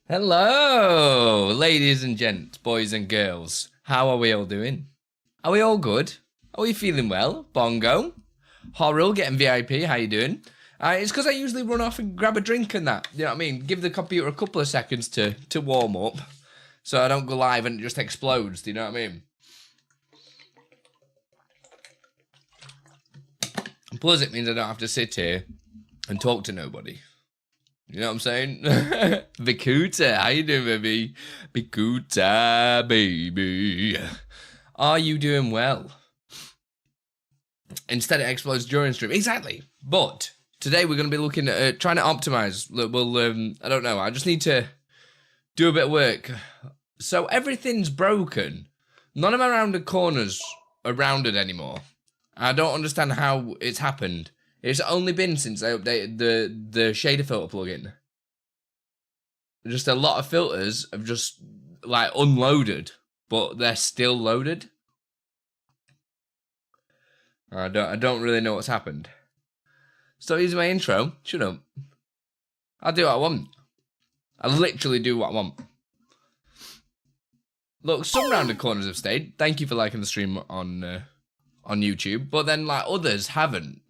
Hello, ladies and gents, boys and girls. How are we all doing? Are we all good? Are we feeling well? Bongo? Horrell getting VIP, how you doing? It's because I usually run off and grab a drink and that. You know what I mean? Give the computer a couple of seconds to warm up so I don't go live and it just explodes. Do you know what I mean? Plus, it means I don't have to sit here and talk to nobody. You know what I'm saying? Vikuta, how you doing, baby? Vikuta, baby. Are you doing well? Instead, it explodes during stream. Exactly. But today we're going to be looking at trying to optimize. Well, I don't know. I just need to do a bit of work. So everything's broken. None of my rounded corners are rounded anymore. I don't understand how it's happened. It's only been since I updated the shader filter plugin. Just a lot of filters have just like unloaded, but they're still loaded. I don't really know what's happened. So here's my intro. Shut up. I'll do what I want. I literally do what I want. Look, some rounded corners have stayed. Thank you for liking the stream on YouTube, but then like others haven't.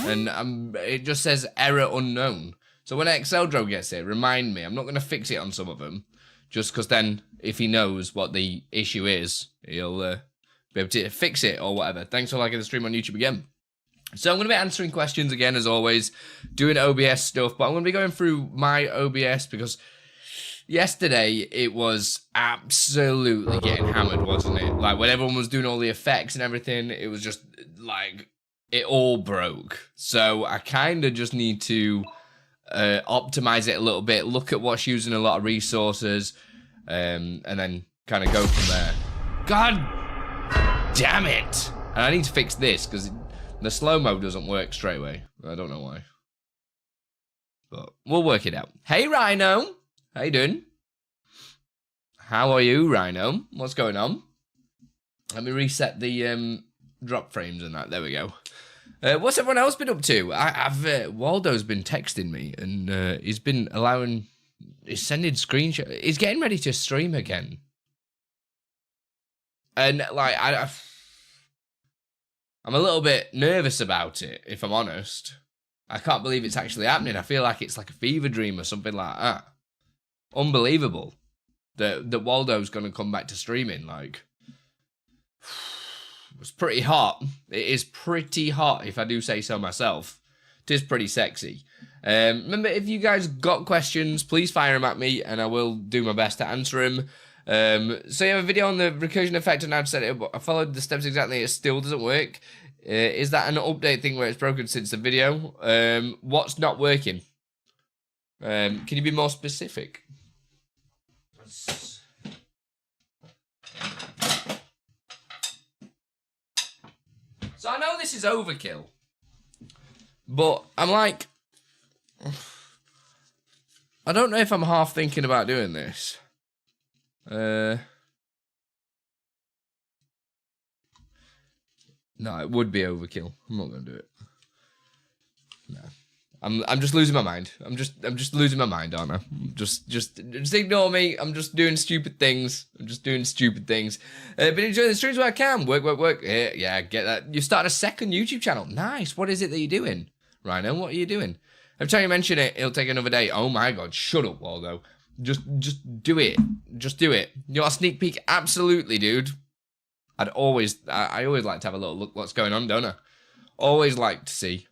And it just says error unknown. So when Exceldro gets it, remind me. I'm not going to fix it on some of them. Just because then, if he knows what the issue is, he'll be able to fix it or whatever. Thanks for liking the stream on YouTube again. So I'm going to be answering questions again, as always. Doing OBS stuff. But I'm going to be going through my OBS because yesterday it was absolutely getting hammered, wasn't it? Like when everyone was doing all the effects and everything, it was just like it all broke. So I kind of just need to optimize it a little bit, look at what's using a lot of resources, and then kind of go from there. God damn it! And I need to fix this because the slow-mo doesn't work straight away. I don't know why. But we'll work it out. Hey, Rhino! How you doing? How are you, Rhino? What's going on? Let me reset the drop frames and that. There we go. What's everyone else been up to? Waldo's been texting me and he's been he's sending screenshots. He's getting ready to stream again. And like, I'm a little bit nervous about it, if I'm honest. I can't believe it's actually happening. I feel like it's like a fever dream or something like that. Unbelievable that Waldo's going to come back to streaming. Like, it's pretty hot. It is pretty hot, if I do say so myself. It is pretty sexy. Remember, if you guys got questions, please fire them at me, and I will do my best to answer them. So you have a video on the recursion effect and how to set it up. I followed the steps exactly. It still doesn't work. Is that an update thing where it's broken since the video? What's not working? Can you be more specific? So I know this is overkill, but I'm like, I don't know if I'm half thinking about doing this. No, it would be overkill. I'm not gonna do it. No. I'm just losing my mind. I'm just losing my mind, aren't I? Just ignore me. I'm just doing stupid things. But enjoy the streams where I can. Work. Yeah, get that. You started a second YouTube channel. Nice. What is it that you're doing, Rhino? What are you doing? Every time you mention it, it'll take another day. Oh my God! Shut up, Waldo. Just do it. Just do it. You want a sneak peek? Absolutely, dude. I always like to have a little look what's going on, don't I? Always like to see.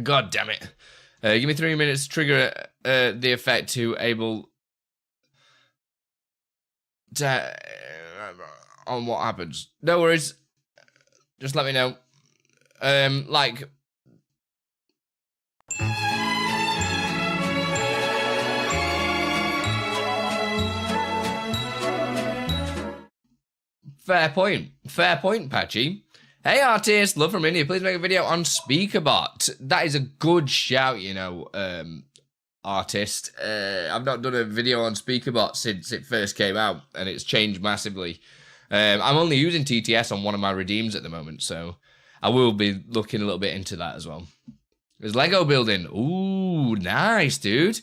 God damn it. Give me 3 minutes to trigger the effect to able to on what happens. No worries. Just let me know. Like fair point, Patchy. Hey artist, love from India. Please make a video on Speaker.bot. That is a good shout, you know, artist. I've not done a video on Speaker.bot since it first came out, and it's changed massively. I'm only using TTS on one of my redeems at the moment, so I will be looking a little bit into that as well. There's Lego building. Ooh, nice, dude.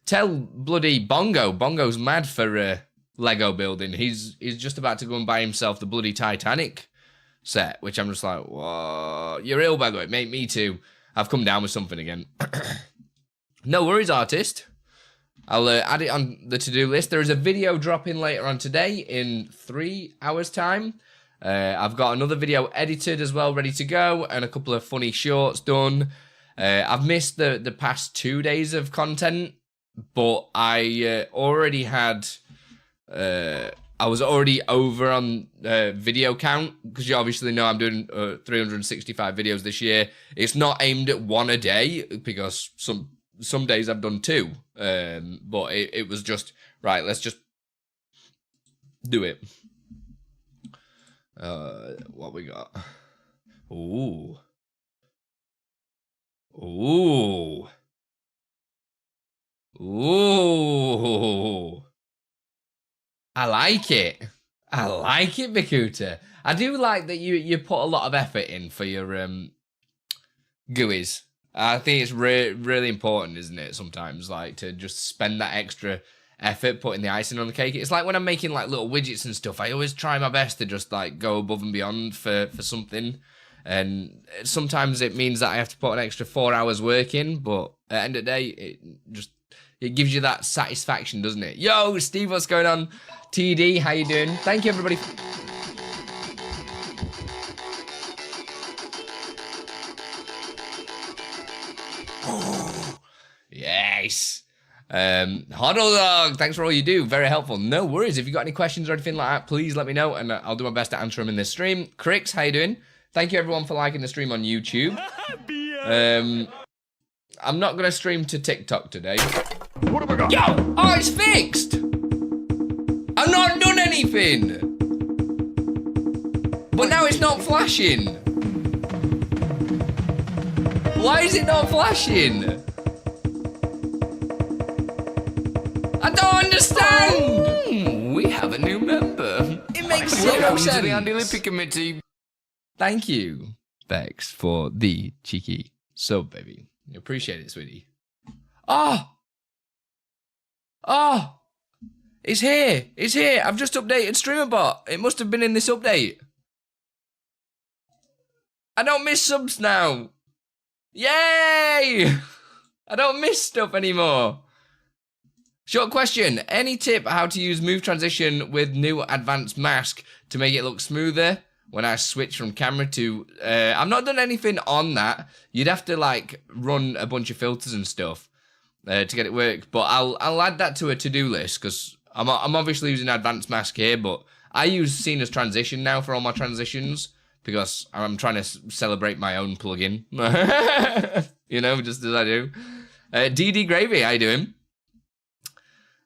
Tell bloody Bongo. Bongo's mad for Lego building. He's just about to go and buy himself the bloody Titanic set, which I'm just like, whoa, you're ill, Bongo. Mate, me too. I've come down with something again. No worries, artist. I'll add it on the to-do list. There is a video dropping later on today in 3 hours' time. I've got another video edited as well, ready to go, and a couple of funny shorts done. I've missed the past 2 days of content, but I already had... I was already over on video count, because you obviously know I'm doing 365 videos this year. It's not aimed at 1 a day, because some days I've done 2. But it was just, right, let's just do it. What we got? Ooh. Ooh. Ooh. I like it. I like it, Bikuta. I do like that you put a lot of effort in for your GUIs. I think it's really important, isn't it, sometimes, like, to just spend that extra effort putting the icing on the cake. It's like when I'm making, like, little widgets and stuff, I always try my best to just, like, go above and beyond for something. And sometimes it means that I have to put an extra 4 hours work in, but at the end of the day, it gives you that satisfaction, doesn't it? Yo, Steve, what's going on? TD, how you doing? Thank you, everybody. Yes. Huddle Dog, thanks for all you do. Very helpful. No worries. If you got any questions or anything like that, please let me know, and I'll do my best to answer them in this stream. Crix, how you doing? Thank you, everyone, for liking the stream on YouTube. I'm not going to stream to TikTok today. What have I got? Yo! Oh, it's fixed! I've not done anything! But now it's not flashing. Why is it not flashing? I don't understand! We have a new member. It makes zero sense. To the Andi Lippy Committee. Thank you, Bex, for the cheeky sub, baby. Appreciate it, sweetie. Oh! Oh! It's here! It's here! I've just updated Streamer.bot. It must have been in this update. I don't miss subs now. Yay! I don't miss stuff anymore. Short question. Any tip how to use move transition with new advanced mask to make it look smoother when I switch from camera to... I've not done anything on that. You'd have to, like, run a bunch of filters and stuff to get it work. But I'll add that to a to-do list, because I'm obviously using advanced mask here, but I use Seen as Transition now for all my transitions, because I'm trying to celebrate my own plugin. You know, just as I do. DD Gravy, how you doing?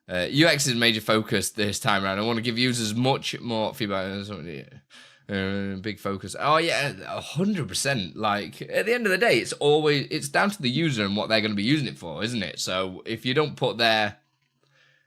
UX is a major focus this time around. I want to give users much more feedback. Big focus. Oh yeah, 100%. Like, at the end of the day, it's down to the user and what they're going to be using it for, isn't it? So if you don't put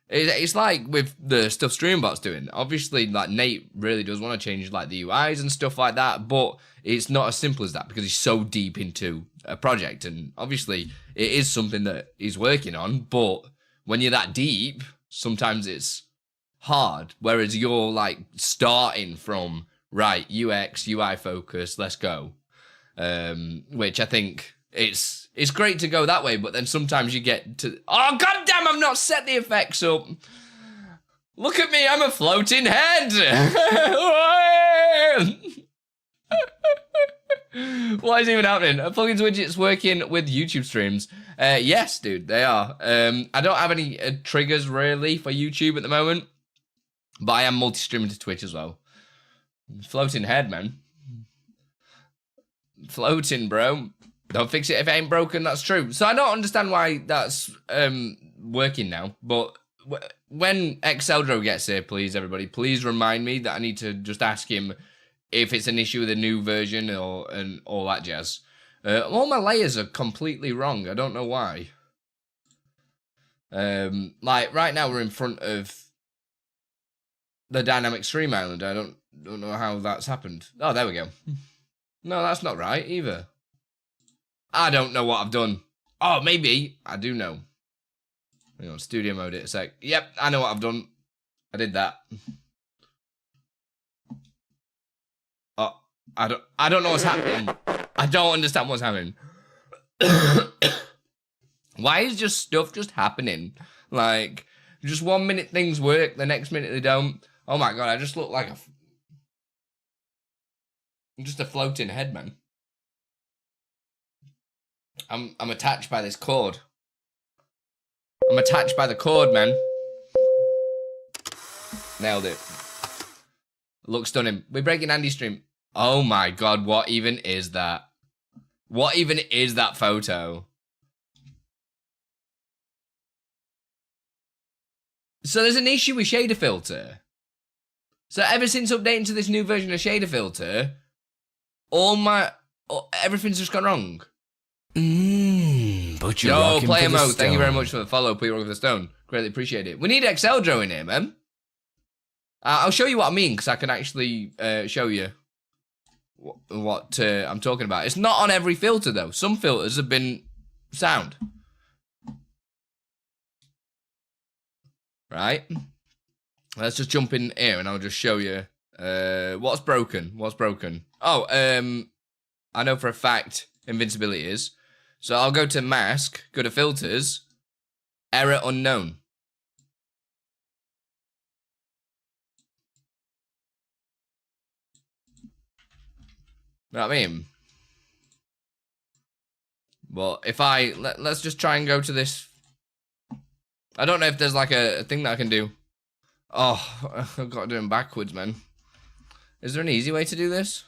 it's like with the stuff Streamer.bot's doing. Obviously, like, Nate really does want to change, like, the UIs and stuff like that, but it's not as simple as that, because he's so deep into a project, and obviously it is something that he's working on, but when you're that deep, sometimes it's hard, whereas you're, like, starting from, right, UX, UI focus, let's go. Which I think it's great to go that way, but then sometimes you get to... Oh, goddamn, I've not set the effects up. Look at me, I'm a floating head. What is even happening? Are plugins widgets working with YouTube streams? Yes, dude, they are. I don't have any triggers, really, for YouTube at the moment, but I am multi-streaming to Twitch as well. Floating head, man. Floating, bro. Don't fix it if it ain't broken, that's true. So I don't understand why that's working now, but when Exceldro gets here, please, everybody, please remind me that I need to just ask him if it's an issue with a new version and all that jazz. All my layers are completely wrong. I don't know why. Like, right now we're in front of the dynamic stream island. I don't know how that's happened. Oh, there we go. No, that's not right either. I don't know what I've done. Oh, maybe I do know. Hang on, studio mode it a sec. Yep, I know what I've done. I did that. Oh, I don't know what's happening. I don't understand what's happening. Why is just stuff just happening? Like, just 1 minute things work, the next minute they don't. Oh my god, I just look like I'm just a floating head, man. I'm attached by this cord. I'm attached by the cord, man. Nailed it. Looks stunning. We're breaking Andy's stream. Oh my god, what even is that? What even is that photo? So there's an issue with shader filter. So ever since updating to this new version of shader filter, everything's just gone wrong. But you're rocking player mode, stone. Thank you very much for the follow, Put Rock with the Stone. Greatly appreciate it. We need Excel drawing here, man. I'll show you what I mean, because I can actually show you what I'm talking about. It's not on every filter, though. Some filters have been sound. Right? Let's just jump in here, and I'll just show you what's broken. What's broken? Oh, I know for a fact invincibility is. So I'll go to mask, go to filters, error unknown. You know what I mean? But if let's just try and go to this. I don't know if there's like a thing that I can do. Oh, I've got to do them backwards, man. Is there an easy way to do this?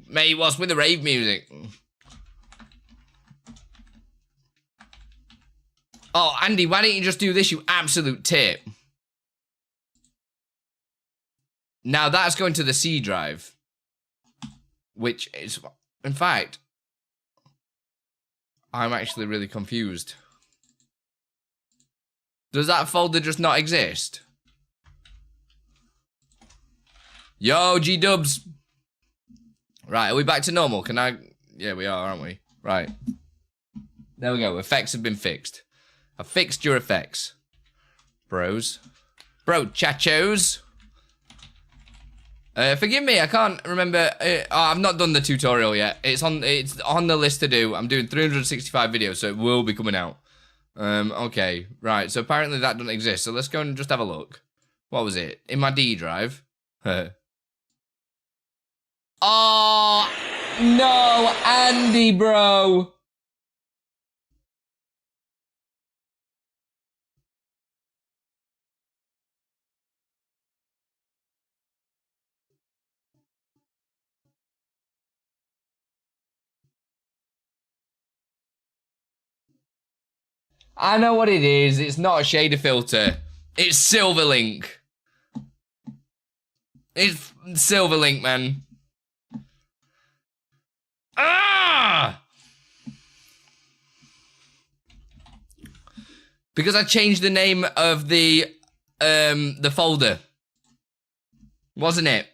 Mate, what's with the rave music? Oh, Andy, why don't you just do this, you absolute tip? Now that's going to the C drive. Which is, in fact, I'm actually really confused. Does that folder just not exist? Yo, G-dubs. Right, are we back to normal? Can I... Yeah, we are, aren't we? Right. There we go. Effects have been fixed. I've fixed your effects. Bros. Bro, chachos. Forgive me, I can't remember. I've not done the tutorial yet. It's on the list to do. I'm doing 365 videos, so it will be coming out. Okay, right. So apparently that doesn't exist. So let's go and just have a look. What was it? In my D drive. Oh no, Andy, bro. I know what it is. It's not a shader filter. It's Silverlink. It's Silverlink, man. Ah! Because I changed the name of the folder. Wasn't it?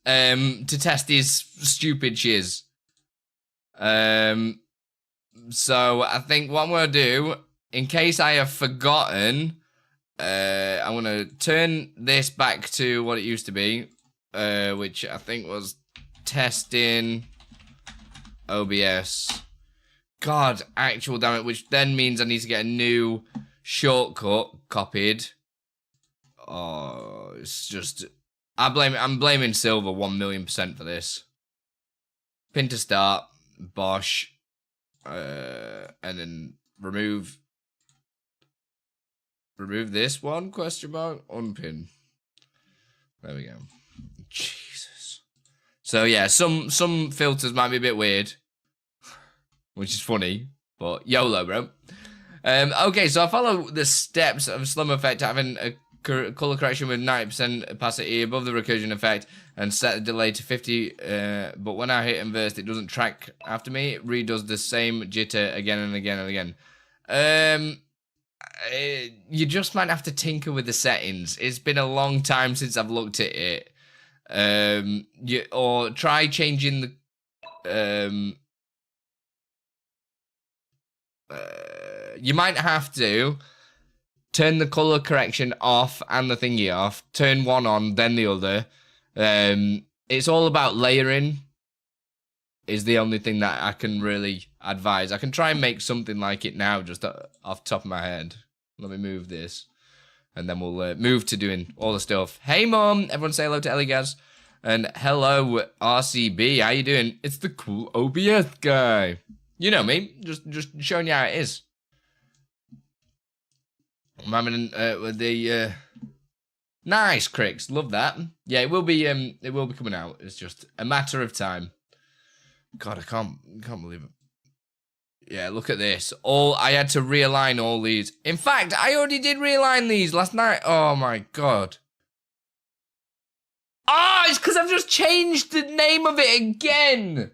To test his stupid shiz. So I think what I'm gonna do, in case I have forgotten, I'm gonna turn this back to what it used to be, which I think was testing OBS. God, actual damn it, which then means I need to get a new shortcut copied. Oh, it's just I'm blaming Silver 1,000,000% for this. Pin to start, Bosh, and then remove this one, question mark, unpin. There we go. Jesus. So yeah, some filters might be a bit weird, which is funny, but YOLO, bro. Okay, so I follow the steps of slum effect, having a color correction with 90% opacity above the recursion effect and set the delay to 50, but when I hit inverse, it doesn't track after me. It redoes the same jitter again and again and again. You just might have to tinker with the settings. It's been a long time since I've looked at it. Or try changing the you might have to turn the color correction off and the thingy off. Turn one on, then the other. It's all about layering. Is the only thing that I can really advise. I can try and make something like it now, just off the top of my head. Let me move this. And then we'll move to doing all the stuff. Hey, Mom. Everyone say hello to Ellie Gaz. And hello, RCB. How you doing? It's the cool OBS guy. You know me. Just showing you how it is. I'm having the nice Cricks. Love that. Yeah, it will be coming out. It's just a matter of time. God, I can't believe it. Yeah, look at this. I had to realign all these. In fact, I already did realign these last night. Oh my God. Ah, it's because I've just changed the name of it again.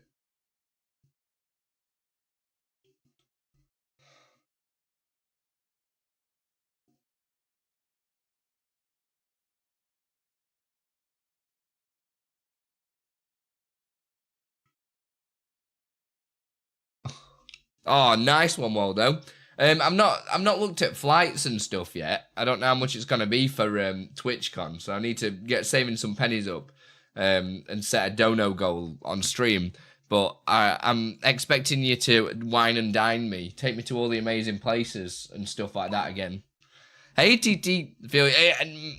Oh, nice one, Waldo. I've not looked at flights and stuff yet. I don't know how much it's gonna be for TwitchCon, so I need to get saving some pennies up and set a dono goal on stream. But I'm expecting you to wine and dine me, take me to all the amazing places and stuff like that again. Hey, TT,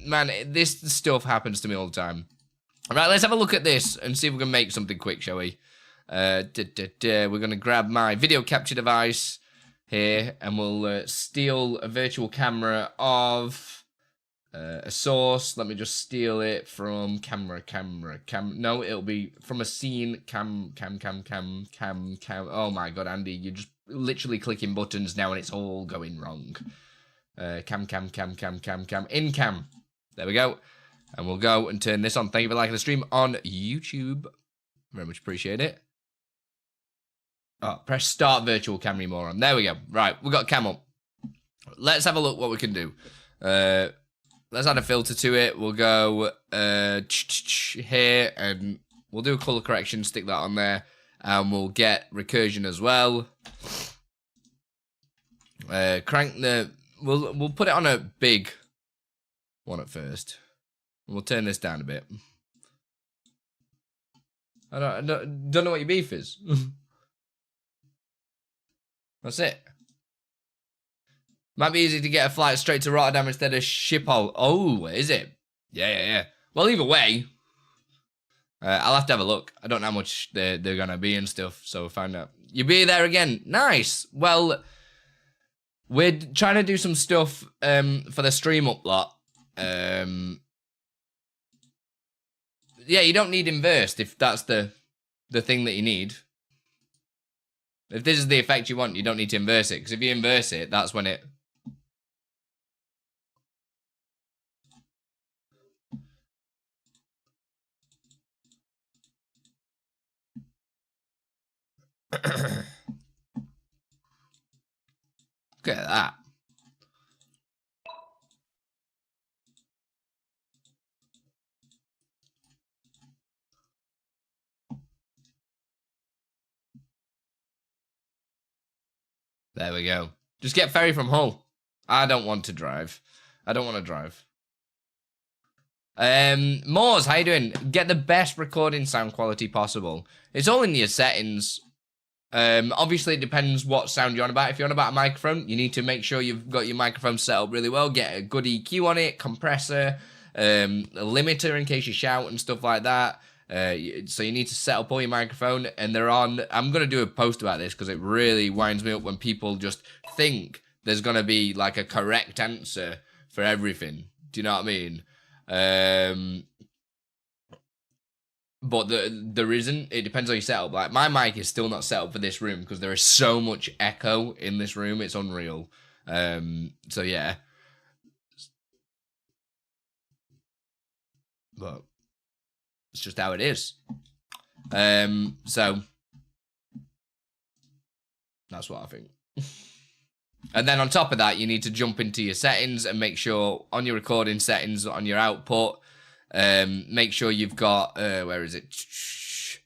man, this stuff happens to me all the time. All right, let's have a look at this and see if we can make something quick, shall we? We're going to grab my video capture device here and we'll steal a virtual camera of a source. Let me just steal it from camera. No, it'll be from a scene. Cam. Oh my God, Andy, you're just literally clicking buttons now and it's all going wrong. Cam. In cam. There we go. And we'll go and turn this on. Thank you for liking the stream on YouTube. Very much appreciate it. Oh, press start virtual camera more on. There we go. Right, we've got cam up. Let's have a look what we can do. Let's add a filter to it. We'll go here and we'll do a color correction, stick that on there. And we'll get recursion as well. Crank the... We'll put it on a big one at first. We'll turn this down a bit. I don't know what your beef is. That's it. Might be easy to get a flight straight to Rotterdam instead of Schiphol. Oh, is it? Yeah. Well, either way, I'll have to have a look. I don't know how much they're going to be and stuff, so we'll find out. You'll be there again. Nice. Well, we're trying to do some stuff for the stream up lot. Yeah, you don't need inversed if that's the thing that you need. If this is the effect you want, you don't need to inverse it. Because if you inverse it, that's when it... Look at that. There we go. Just get ferry from Hull. I don't want to drive. Moors, how you doing? Get the best recording sound quality possible. It's all in your settings. Obviously, it depends what sound you're on about. If you're on about a microphone, you need to make sure you've got your microphone set up really well. Get a good EQ on it, compressor, a limiter in case you shout and stuff like that. So you need to set up all your microphone, and they're on. I'm going to do a post about this because it really winds me up when people just think there's going to be like a correct answer for everything. Do you know what I mean? But there isn't. It depends on your setup. Like, my mic is still not set up for this room because there is so much echo in this room. It's unreal. So yeah. But it's just how it is. So that's what I think. And then on top of that, you need to jump into your settings and make sure on your recording settings, on your output, make sure you've got, where is it?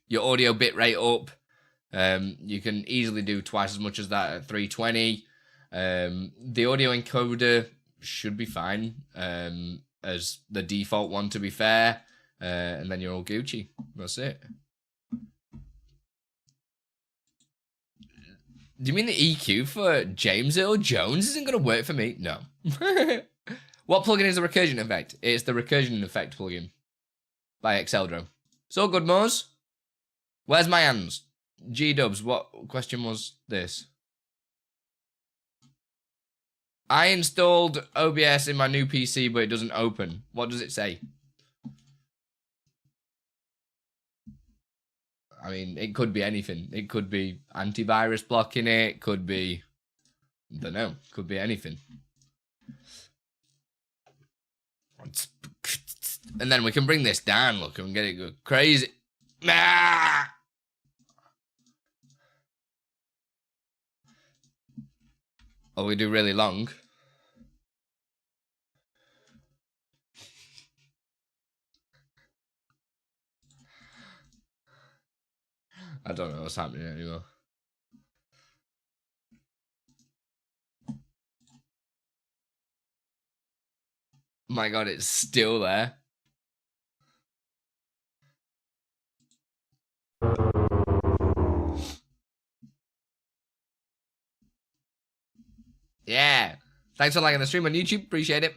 Your audio bitrate up. You can easily do twice as much as that at 320. The audio encoder should be fine as the default one, to be fair, and then you're all Gucci. That's it. Do you mean the EQ for James Earl Jones isn't going to work for me? No. What plugin is the recursion effect? It's the recursion effect plugin by Exceldro. So good, Moz. Where's my hands? G-dubs, what question was this? I installed OBS in my new PC, but it doesn't open. What does it say? I mean, it could be anything. It could be antivirus blocking it. It could be, I don't know. Could be anything. And then we can bring this down, look, and get it go crazy. Ah! Oh, we do really long. I don't know what's happening anymore. My God, it's still there. Yeah. Thanks for liking the stream on YouTube. Appreciate it.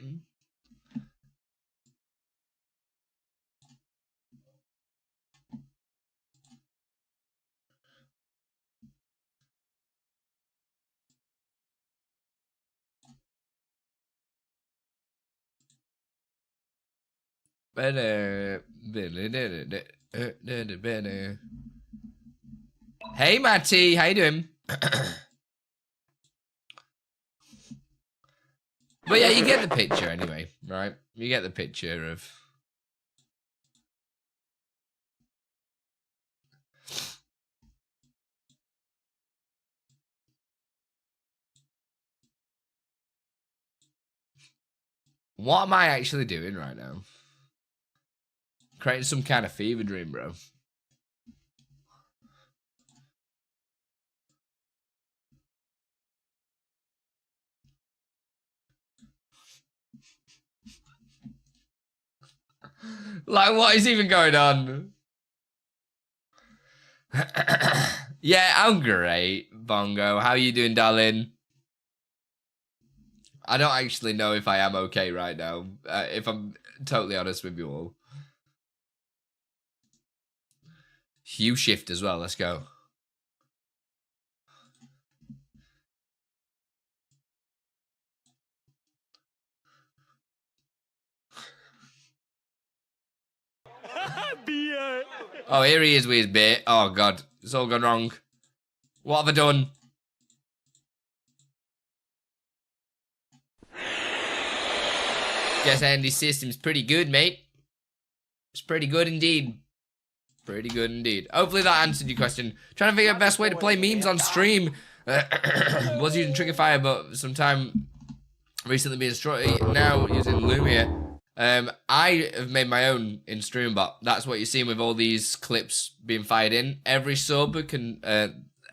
Hey, Matty. How you doing? But yeah, you get the picture anyway, right? You get the picture of... What am I actually doing right now? Creating some kind of fever dream, bro. Like, what is even going on? Yeah, I'm great, Bongo. How are you doing, darling? I don't actually know if I am okay right now, if I'm totally honest with you all. Hue shift as well, let's go. Oh, here he is with his bait. Oh, God. It's all gone wrong. What have I done? Guess Andy's system's pretty good, mate. It's pretty good indeed. Pretty good indeed. Hopefully that answered your question. Trying to figure out the best way to play memes on stream. Was using Triggerfire, but sometime recently being destroyed. Now using Lumia. I have made my own in Streamer.bot. That's what you're seeing with all these clips being fired in. Every sub can,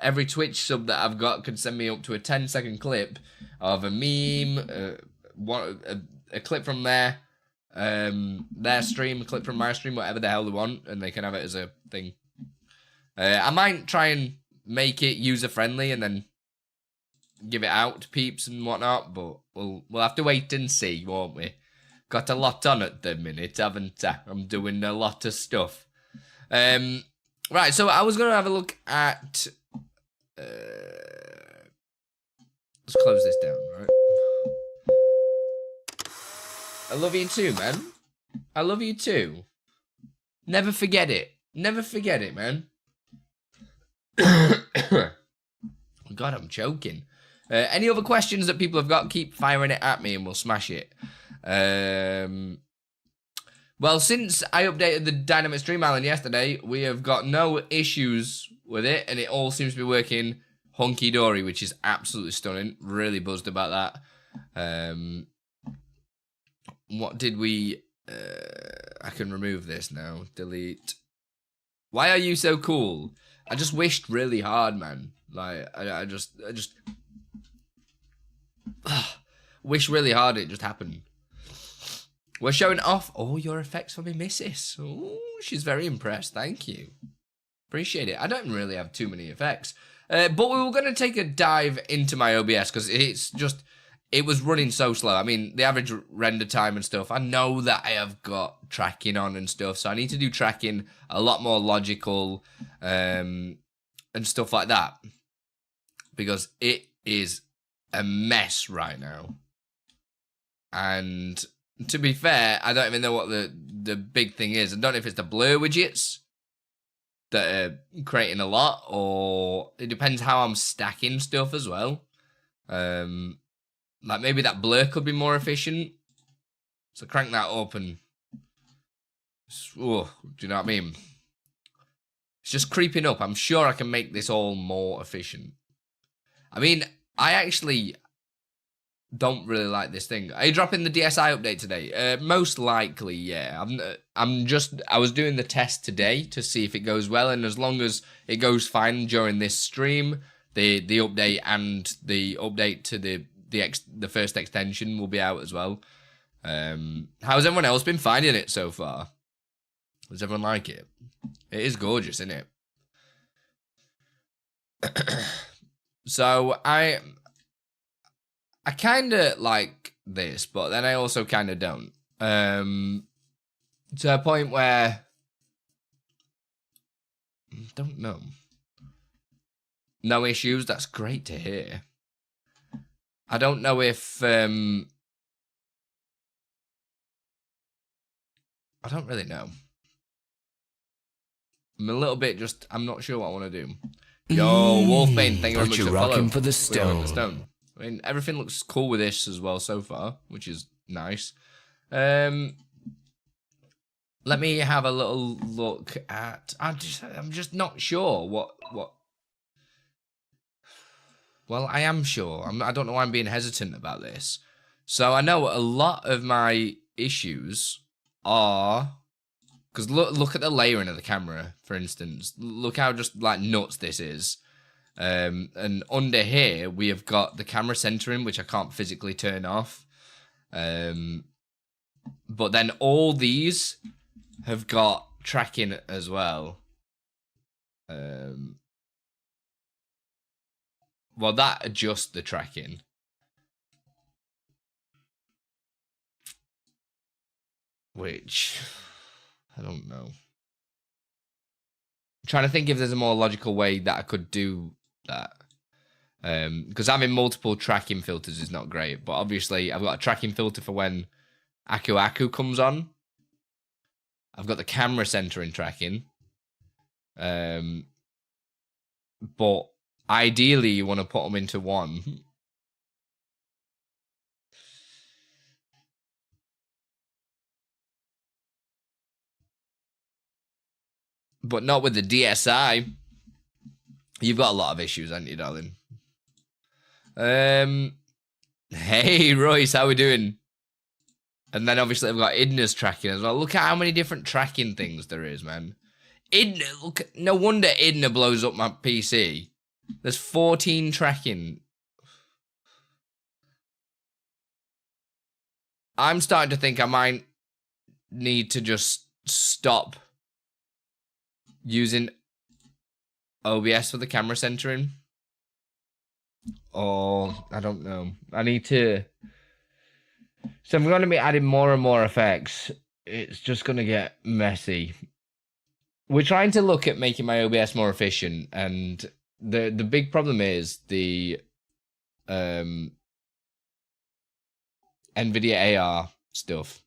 every Twitch sub that I've got can send me up to a 10-second clip of a meme, a clip from their stream, a clip from my stream, whatever the hell they want, and they can have it as a thing. I might try and make it user-friendly and then give it out to peeps and whatnot, but we'll have to wait and see, won't we? Got a lot on at the minute, haven't I? I'm doing a lot of stuff. Right, so I was going to have a look at... let's close this down, right? I love you too, man. I love you too. Never forget it. Never forget it, man. God, I'm joking. Any other questions that people have got, keep firing it at me and we'll smash it. Well, since I updated the Dynamic Stream Island yesterday, we have got no issues with it, and it all seems to be working hunky-dory, which is absolutely stunning. Really buzzed about that. What did we... I can remove this now. Delete. Why are you so cool? I just wished really hard, man. Like, I just wish really hard it just happened. We're showing off all your effects for me missus. Oh, she's very impressed. Thank you. Appreciate it. I don't really have too many effects. But we were going to take a dive into my OBS because it was running so slow. I mean, the average render time and stuff, I know that I have got tracking on and stuff, so I need to do tracking a lot more logical and stuff like that because it is a mess right now. And to be fair, I don't even know what the big thing is. I don't know if it's the blur widgets that are creating a lot, or it depends how I'm stacking stuff as well. Like maybe that blur could be more efficient. So crank that up and... Oh, do you know what I mean? It's just creeping up. I'm sure I can make this all more efficient. I mean, I actually don't really like this thing. Are you dropping the DSI update today? Most likely, yeah. I was doing the test today to see if it goes well, and as long as it goes fine during this stream, the update and the update to the first extension will be out as well. How's everyone else been finding it so far? Does everyone like it? It is gorgeous, isn't it? So I kind of like this, but then I also kind of don't. To a point where I don't know. No issues. That's great to hear. I don't know if I don't really know. I'm a little bit just. I'm not sure what I want to do. Yo, Wolfbane, thank you very much for following. For the stone. I mean, everything looks cool with this as well so far, which is nice. Let me have a little look at. I'm just not sure what. Well, I am sure. I don't know why I'm being hesitant about this. So I know a lot of my issues are because look at the layering of the camera, for instance. Look how just like nuts this is. And under here, we have got the camera centering, which I can't physically turn off. But then all these have got tracking as well. Well, that adjusts the tracking. Which, I don't know. I'm trying to think if there's a more logical way that I could do that. Because having multiple tracking filters is not great. But obviously, I've got a tracking filter for when Aku Aku comes on. I've got the camera centering tracking. But ideally, you want to put them into one. But not with the DSI. You've got a lot of issues, haven't you, darling? Hey, Royce, how we doing? And then obviously I've got Idna's tracking as well. Look at how many different tracking things there is, man. Idna, look, no wonder Idna blows up my PC. There's 14 tracking. I'm starting to think I might need to just stop using OBS for the camera centering. Or, I don't know. I need to... So I'm going to be adding more and more effects. It's just going to get messy. We're trying to look at making my OBS more efficient, and the big problem is the Nvidia AR stuff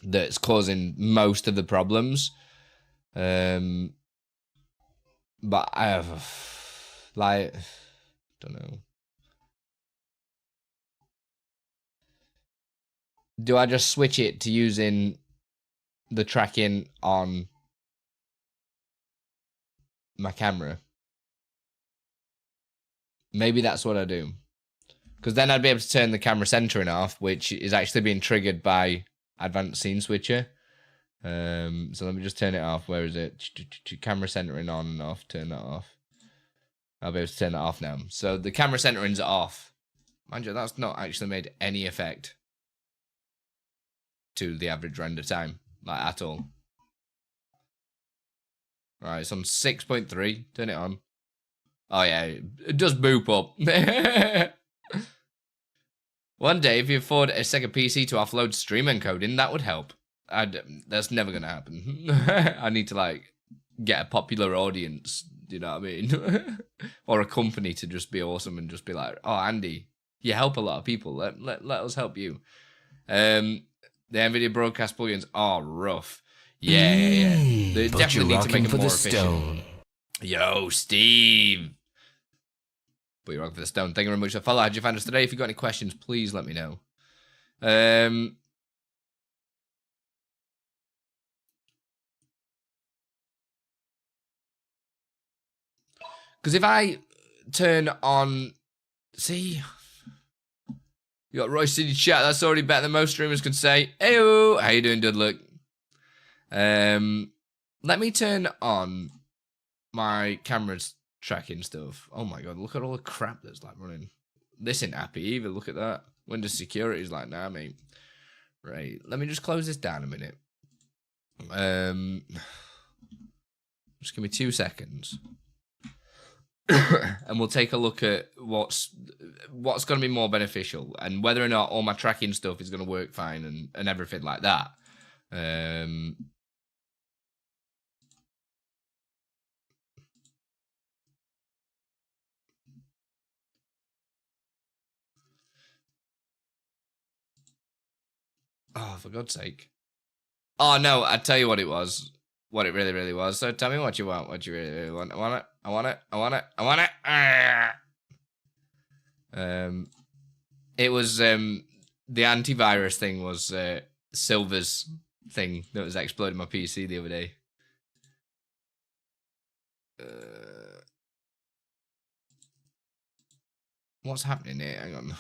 that's causing most of the problems. But I have, like, don't know. Do I just switch it to using the tracking on my camera? Maybe that's what I do. Because then I'd be able to turn the camera centering off, which is actually being triggered by Advanced Scene Switcher. So let me just turn it off. Where is it? Camera centering on and off. Turn that off. I'll be able to turn that off now. So the camera centering's off. Mind you, that's not actually made any effect to the average render time, like at all. Right, it's on 6.3. Turn it on. Oh yeah, it does boop up. One day, if you afford a second PC to offload stream encoding, that would help. That's never gonna happen. I need to like get a popular audience. Do you know what I mean? Or a company to just be awesome and just be like, oh, Andy, you help a lot of people. Let us help you. The Nvidia broadcast plugins are rough. Yeah. They definitely need to make it more efficient. Yo, Steve. But you're wrong for the stone. Thank you very much for following. How'd you find us today? If you've got any questions, please let me know. Because if I turn on... See? You got Roy City chat. That's already better than most streamers can say. Heyo! How you doing, Dudlook? Let me turn on my camera's tracking stuff. Oh my god, look at all the crap that's like running. This ain't happy either. Look at that. Windows security is like, nah, mate. Right. Let me just close this down a minute. Just give me 2 seconds. And we'll take a look at what's going to be more beneficial and whether or not all my tracking stuff is going to work fine and everything like that. Oh, for God's sake. Oh, no, I tell you what it was. What it really, really was. So tell me what you want. What you really, really want. I want it. I want it. I want it. I want it. It was, the antivirus thing was, Silver's thing that was exploding my PC the other day. What's happening here? Hang on.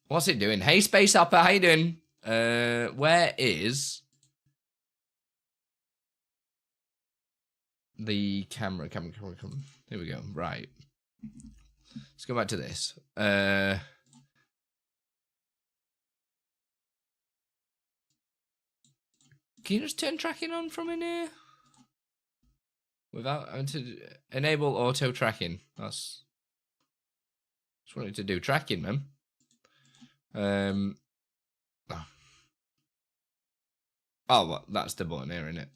What's it doing? Hey, Space Hopper, how you doing? Where is the camera? Here we go. Right. Let's go back to this. Can you just turn tracking on from in here? Without having to enable auto tracking. That's what I need to do. Tracking, man. Oh, well, that's the button here, isn't it?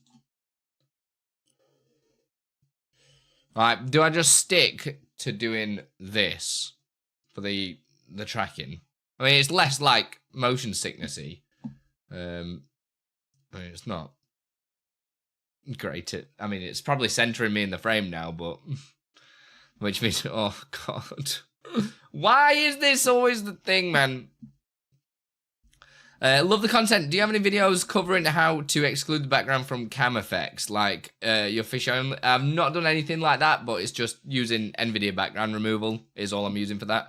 Right, do I just stick to doing this for the tracking? I mean, it's less like motion sicknessy. I mean, it's not great. I mean, it's probably centering me in the frame now, but which means, oh god. Why is this always the thing, man? Love the content. Do you have any videos covering how to exclude the background from cam effects? Like your fish only? I've not done anything like that, but it's just using Nvidia background removal is all I'm using for that.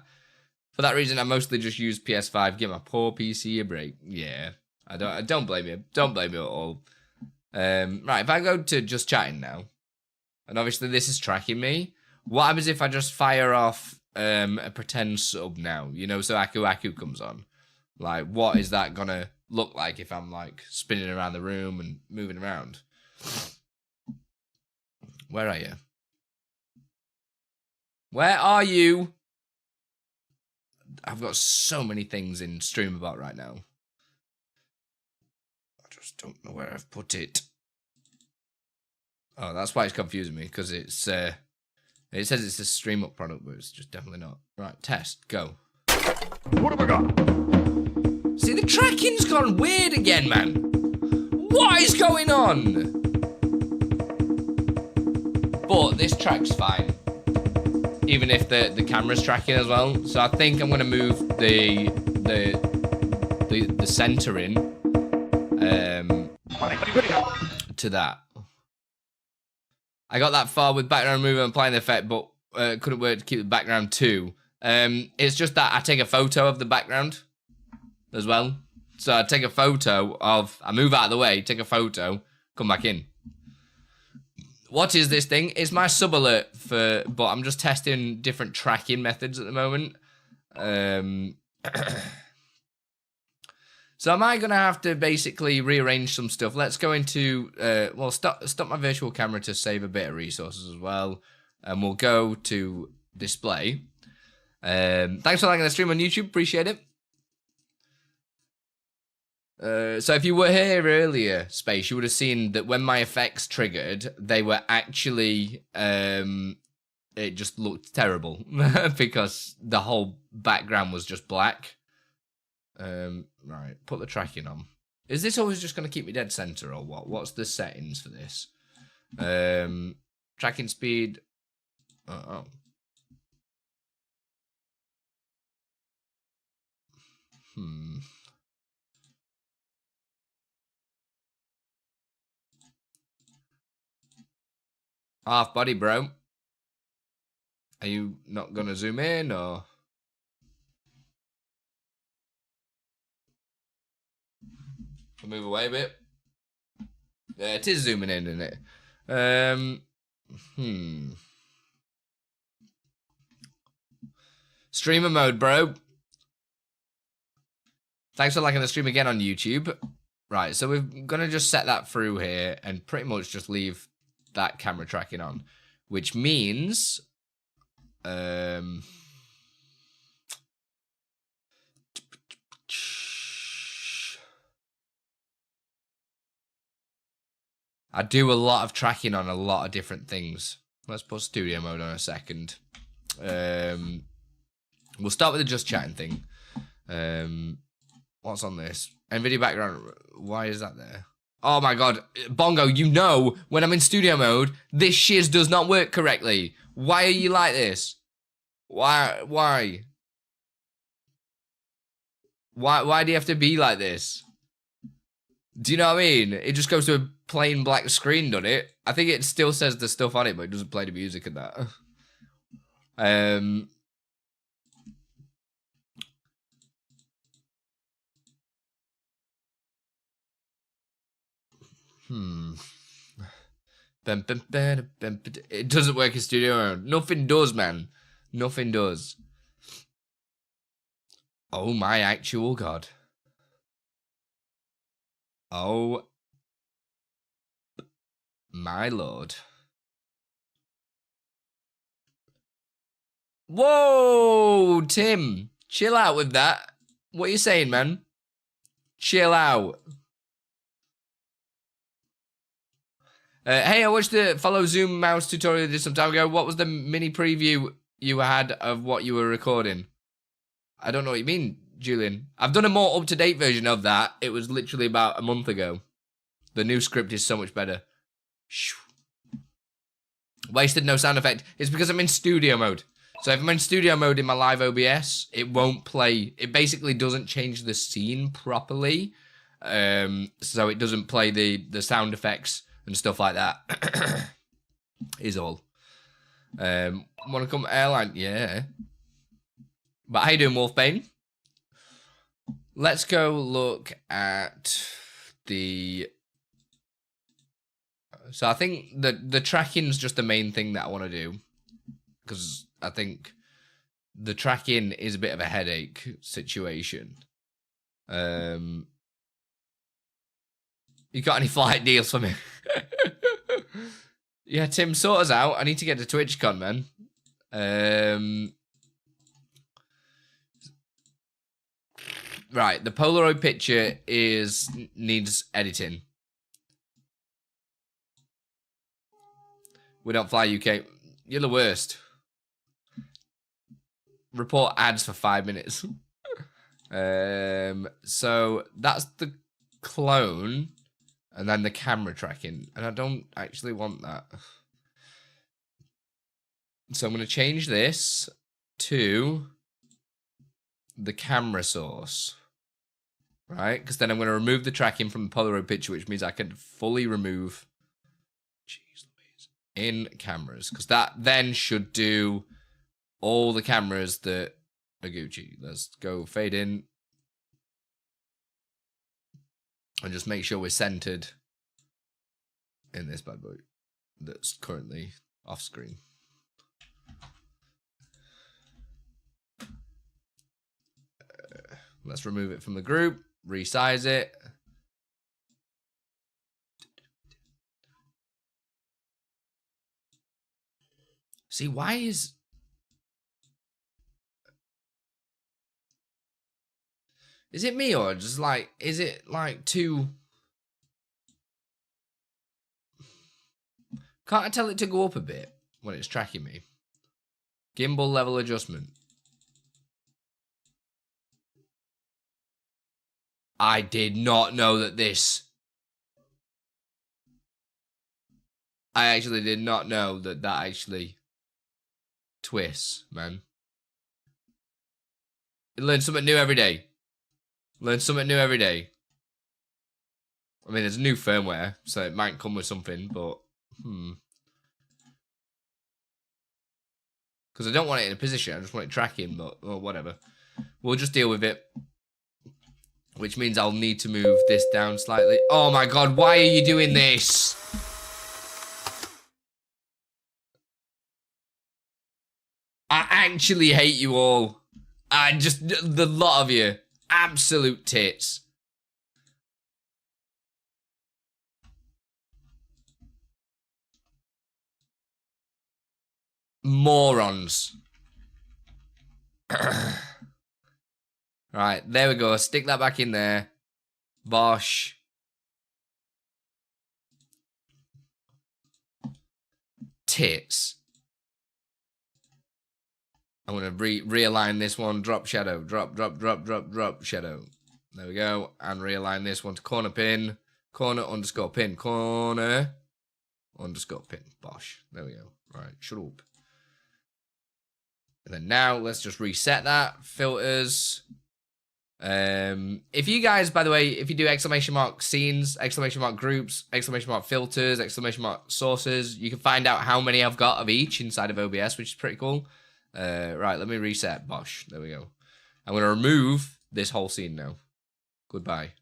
For that reason, I mostly just use PS5. Give my poor PC a break. Yeah, I don't blame you. Don't blame you at all. Right, if I go to just chatting now, and obviously this is tracking me. What happens if I just fire off a pretend sub now? You know, so Aku Aku comes on. Like, what is that gonna look like if I'm like spinning around the room and moving around? Where are you? Where are you? I've got so many things in Streamer.bot right now. I just don't know where I've put it. Oh, that's why it's confusing me, because it's it says it's a stream up product, but it's just definitely not. Right, test, go. What have I got? See, the tracking's gone weird again, man. What is going on? But this track's fine. Even if the camera's tracking as well. So I think I'm gonna move the centering to that. I got that far with background remover and applying the effect, but couldn't work to keep the background too. It's just that I take a photo of the background as well. So I take a photo of, I move out of the way, take a photo, come back in. What is this thing? It's my sub alert but I'm just testing different tracking methods at the moment. So am I going to have to basically rearrange some stuff? Let's go into, well, stop my virtual camera to save a bit of resources as well. And we'll go to display. Thanks for liking the stream on YouTube. Appreciate it. So if you were here earlier, Space, you would have seen that when my effects triggered, they were actually, it just looked terrible because the whole background was just black. Right, put the tracking on. Is this always just going to keep me dead center or what? What's the settings for this? Tracking speed. Oh. Half body, bro. Are you not going to zoom in or? I'll move away a bit. Yeah, it is zooming in, isn't it? Streamer mode, bro. Thanks for liking the stream again on YouTube. Right, so we're going to just set that through here and pretty much just leave that camera tracking on, which means I do a lot of tracking on a lot of different things. Let's put studio mode on a second. We'll start with the just chatting thing. What's on this? Nvidia background. Why is that there? Oh my god, Bongo, you know when I'm in studio mode, this shiz does not work correctly. Why are you like this? Why do you have to be like this? Do you know what I mean? It just goes to a plain black screen, doesn't it? I think it still says the stuff on it, but it doesn't play the music and that. It doesn't work in studio mode. Nothing does, man. Nothing does. Oh my actual god. Oh my lord. Whoa, Tim. Chill out with that. What are you saying, man? Chill out. Hey, I watched the follow Zoom mouse tutorial you did some time ago. What was the mini preview you had of what you were recording? I don't know what you mean, Julian. I've done a more up-to-date version of that. It was literally about a month ago. The new script is so much better. Wasted no sound effect. It's because I'm in studio mode. So if I'm in studio mode in my live OBS, it won't play. It basically doesn't change the scene properly. So it doesn't play the sound effects and stuff like that. Is all. Want to come airline? Yeah. But how you doing, Wolfbane? Let's go look at the... So I think the tracking's just the main thing that I want to do. Because I think the tracking is a bit of a headache situation. You got any flight deals for me? Yeah, Tim, sort us out. I need to get to TwitchCon, man. Right, the Polaroid picture needs editing. We don't fly UK. You're the worst. Report ads for 5 minutes. So that's the clone. And then the camera tracking. And I don't actually want that. So I'm going to change this to the camera source. Right? Because then I'm going to remove the tracking from the Polaroid picture, which means I can fully remove... Jeez Louise. In cameras. Because that then should do all the cameras that are Gucci. Let's go fade in. And just make sure we're centered in this bad boy that's currently off screen. Let's remove it from the group, resize it. See, why is it me or just like, is it like too... Can't I tell it to go up a bit when it's tracking me? Gimbal level adjustment. I did not know that this... I actually did not know that that actually twists, man. You learn something new every day. Learn something new every day. I mean, there's a new firmware, so it might come with something, but... Because I don't want it in a position, I just want it tracking, but whatever. We'll just deal with it. Which means I'll need to move this down slightly. Oh my god, why are you doing this? I actually hate you all. The lot of you. Absolute tits. Morons. Right, there we go. Stick that back in there. Bosh. Tits. I'm going to realign this one. Drop shadow. Drop shadow. There we go. And realign this one to corner pin. Corner underscore pin. Corner underscore pin. Bosh. There we go. Right, shut up. And then now, let's just reset that. Filters. If you guys, by the way, if you do exclamation mark scenes, exclamation mark groups, exclamation mark filters, exclamation mark sources, you can find out how many I've got of each inside of OBS, which is pretty cool. Right, let me reset. Bosh. There we go. I'm going to remove this whole scene now. Goodbye.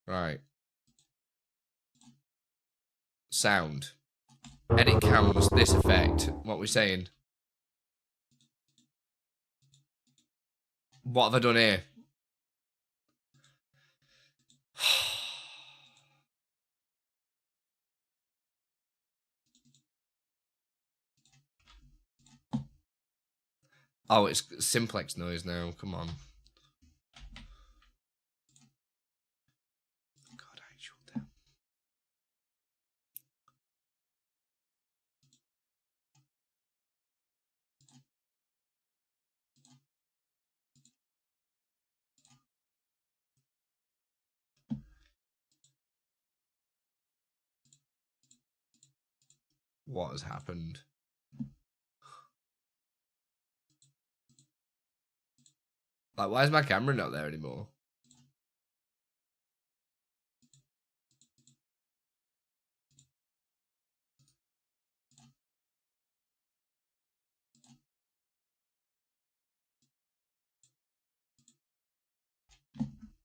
Right. Sound. Edit cams, this effect. What we're saying. What have I done here? Oh, it's simplex noise now. Come on. God, I hate you. What has happened? Like, why is my camera not there anymore?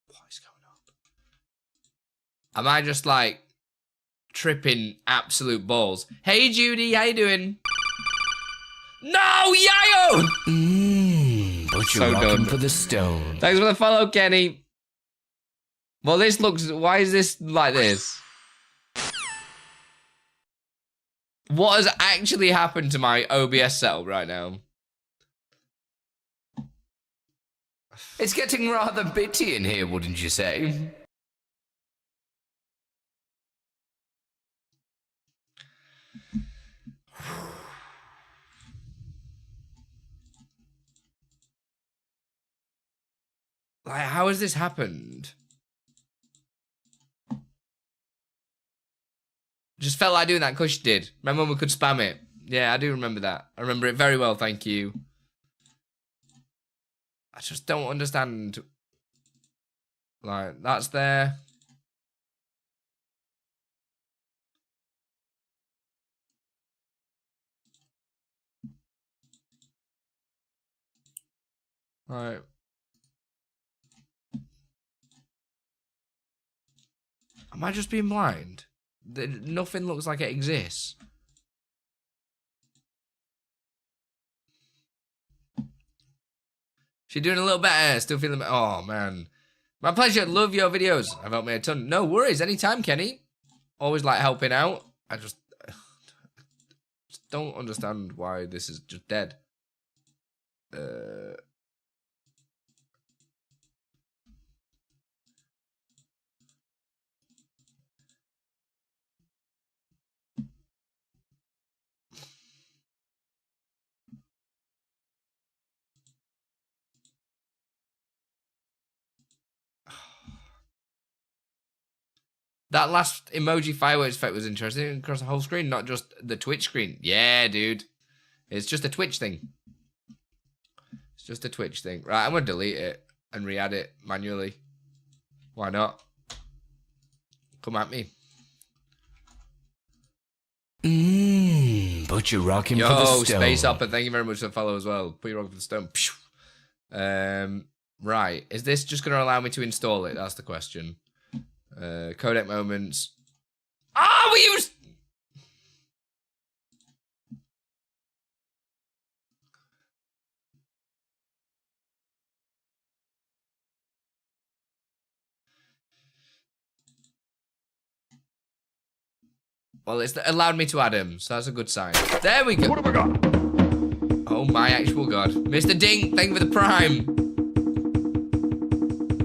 What is going on? Am I just like tripping absolute balls? Hey Judy, how you doing? No, Yayo! But you're rocking for the stone. Thanks for the follow, Kenny. Well, this looks... Why is this like this? What has actually happened to my OBS setup right now? It's getting rather bitty in here, wouldn't you say? Like, how has this happened? Just felt like doing that because you did. Remember when we could spam it? Yeah, I do remember that. I remember it very well, thank you. I just don't understand. Like, that's there. Alright. Am I just being blind? Nothing looks like it exists. She's doing a little better. Still feeling... Oh, man. My pleasure. Love your videos. I've helped me a ton. No worries. Anytime, Kenny. Always like helping out. I just don't understand why this is just dead. That last emoji fireworks effect was interesting across the whole screen, not just the Twitch screen. Yeah, dude. It's just a Twitch thing. It's just a Twitch thing. Right, I'm going to delete it and re-add it manually. Why not? Come at me. But you're rocking for the Yo, stone. Space Hopper, thank you very much for the follow as well. Put your rocking for the stone. Right, is this just going to allow me to install it? That's the question. Codec moments. Ah, we used... Well, it's allowed me to add him, so that's a good sign. There we go. What have I got? Oh my actual god. Mr. Dink, thank you for the prime.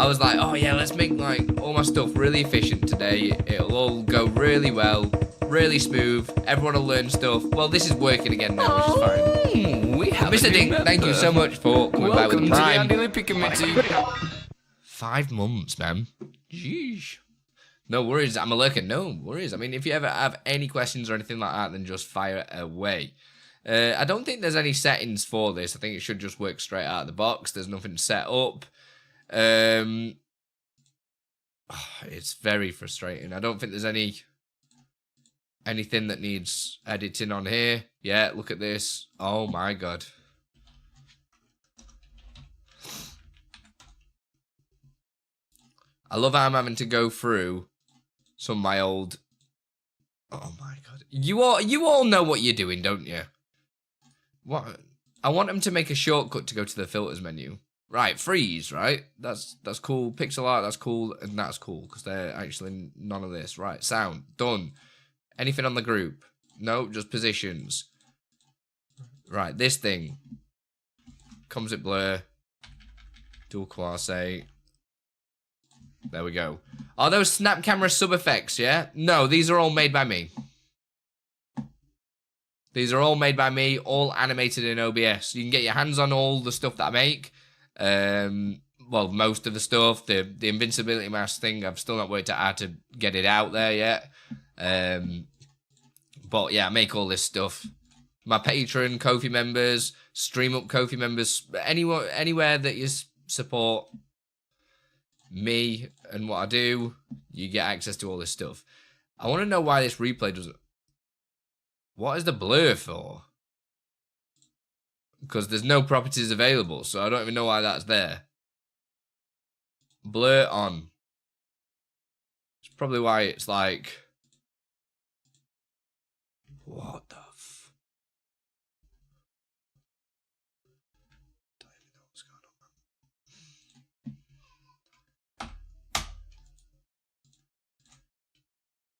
I was like, oh yeah, let's make like all my stuff really efficient today. It'll all go really well, really smooth. Everyone will learn stuff. Well, this is working again now, which is fine. We have Mr. Dink, thank you so much for coming back with Welcome the to the prime. Andi Lippy Committee. 5 months, man. Jeez. No worries, I'm a lurker. No worries. I mean, if you ever have any questions or anything like that, then just fire away. I don't think there's any settings for this. I think it should just work straight out of the box. There's nothing set up. It's very frustrating. I don't think there's anything that needs editing on here. Yeah, look at this. Oh my god. I love how I'm having to go through some of my old... Oh my god. You all know what you're doing, don't you? What? I want them to make a shortcut to go to the filters menu. Right, freeze, right? That's cool. Pixel art, that's cool. And that's cool, because they're actually none of this. Right, sound, done. Anything on the group? No, just positions. Right, this thing. Composite blur. Dual quasi. There we go. Are those snap camera sub effects, yeah? No, these are all made by me. These are all made by me, all animated in OBS. You can get your hands on all the stuff that I make. Well, most of the stuff. The invincibility mask thing, I've still not worked out how to get it out there yet. But yeah, I make all this stuff. My Patreon, Ko-fi members, Stream Up Ko-fi members, anywhere that you support me and what I do, you get access to all this stuff. I want to know why this replay doesn't... What is the blur for? Because there's no properties available, so I don't even know why that's there. Blur on. It's probably why it's like... What the f... Don't even know what's going on.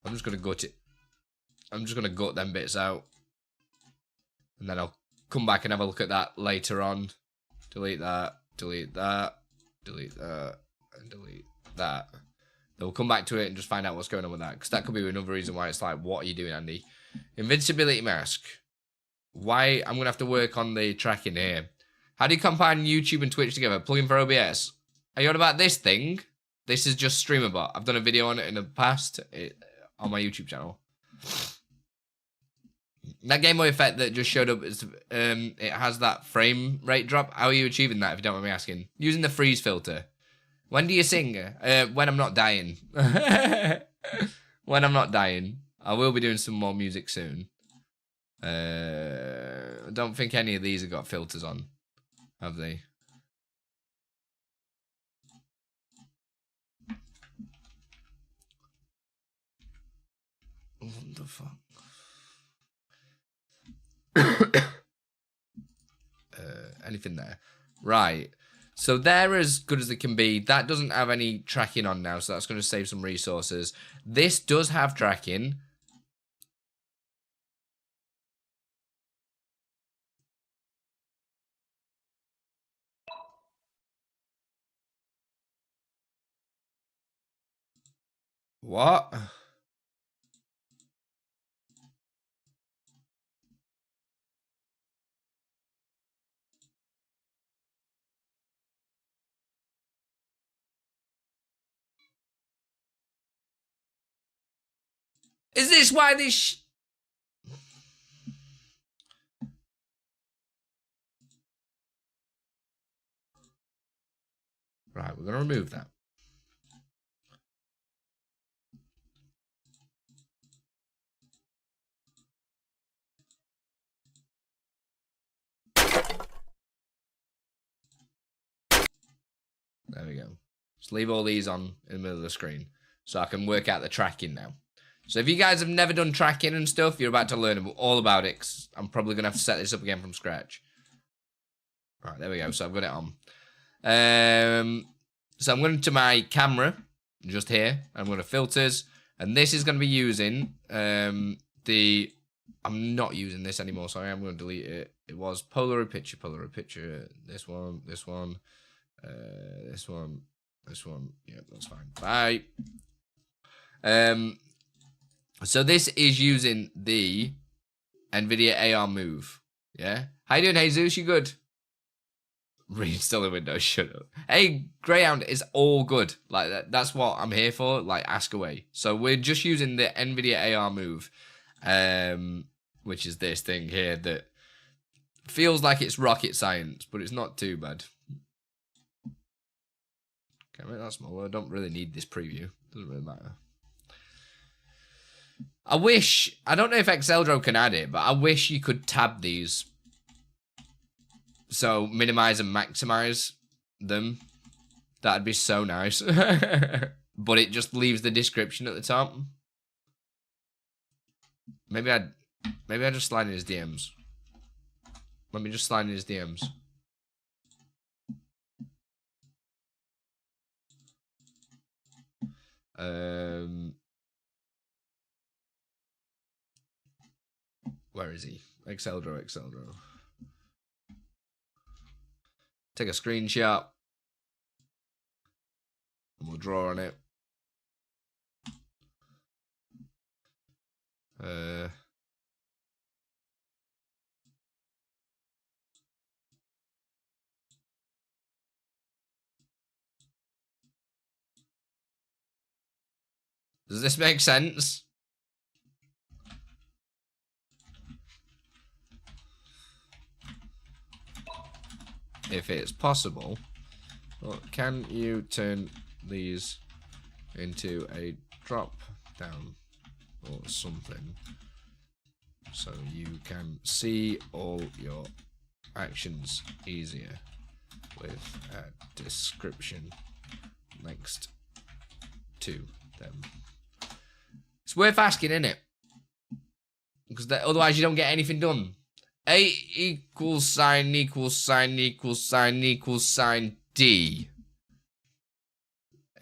I'm just gonna gut it. I'm just gonna gut them bits out. And then I'll come back and have a look at that later on. Delete that, delete that, delete that, and delete that. Then we'll come back to it and just find out what's going on with that. Because that could be another reason why it's like, what are you doing, Andy? Invincibility mask. Why? I'm going to have to work on the tracking here. How do you combine YouTube and Twitch together? Plugin for OBS. Are you on about this thing? This is just Streamer.bot. I've done a video on it in the past on my YouTube channel. That Game Boy effect that just showed up, is, it has that frame rate drop. How are you achieving that, if you don't mind me asking? Using the freeze filter. When do you sing? When I'm not dying. When I'm not dying. I will be doing some more music soon. I don't think any of these have got filters on, have they? What the fuck? Anything there? Right. So they're as good as they can be. That doesn't have any tracking on now, so that's going to save some resources. This does have tracking. What? Is this why this Right, we're going to remove that. There we go. Just leave all these on in the middle of the screen so I can work out the tracking now. So if you guys have never done tracking and stuff, you're about to learn all about it. 'Cause I'm probably going to have to set this up again from scratch. Right, there we go. So I've got it on. So I'm going to my camera, just here. I'm going to filters. And this is going to be using I'm not using this anymore. Sorry, I'm going to delete it. It was Polaroid picture. This one. This one. Yeah, that's fine. Bye. So this is using the Nvidia AR move. Yeah. How you doing, Jesus? You good? Reinstall the Windows. Shut up. Hey, Greyhound is all good. Like that's what I'm here for. Like, ask away. So we're just using the Nvidia AR move, which is this thing here that feels like it's rocket science, but it's not too bad. Okay, make that smaller. I don't really need this preview. Doesn't really matter. I don't know if Exceldro can add it, but I wish you could tab these. So minimize and maximize them. That'd be so nice. But it just leaves the description at the top. Maybe I just slide in his DMs. Let me just slide in his DMs. Where is he? Exceldro. Take a screenshot. And we'll draw on it. Does this make sense? If it's possible, well, can you turn these into a drop down or something so you can see all your actions easier with a description next to them? It's worth asking, isn't it? Because otherwise you don't get anything done. A equals sign equals sign equals sign equals sign D.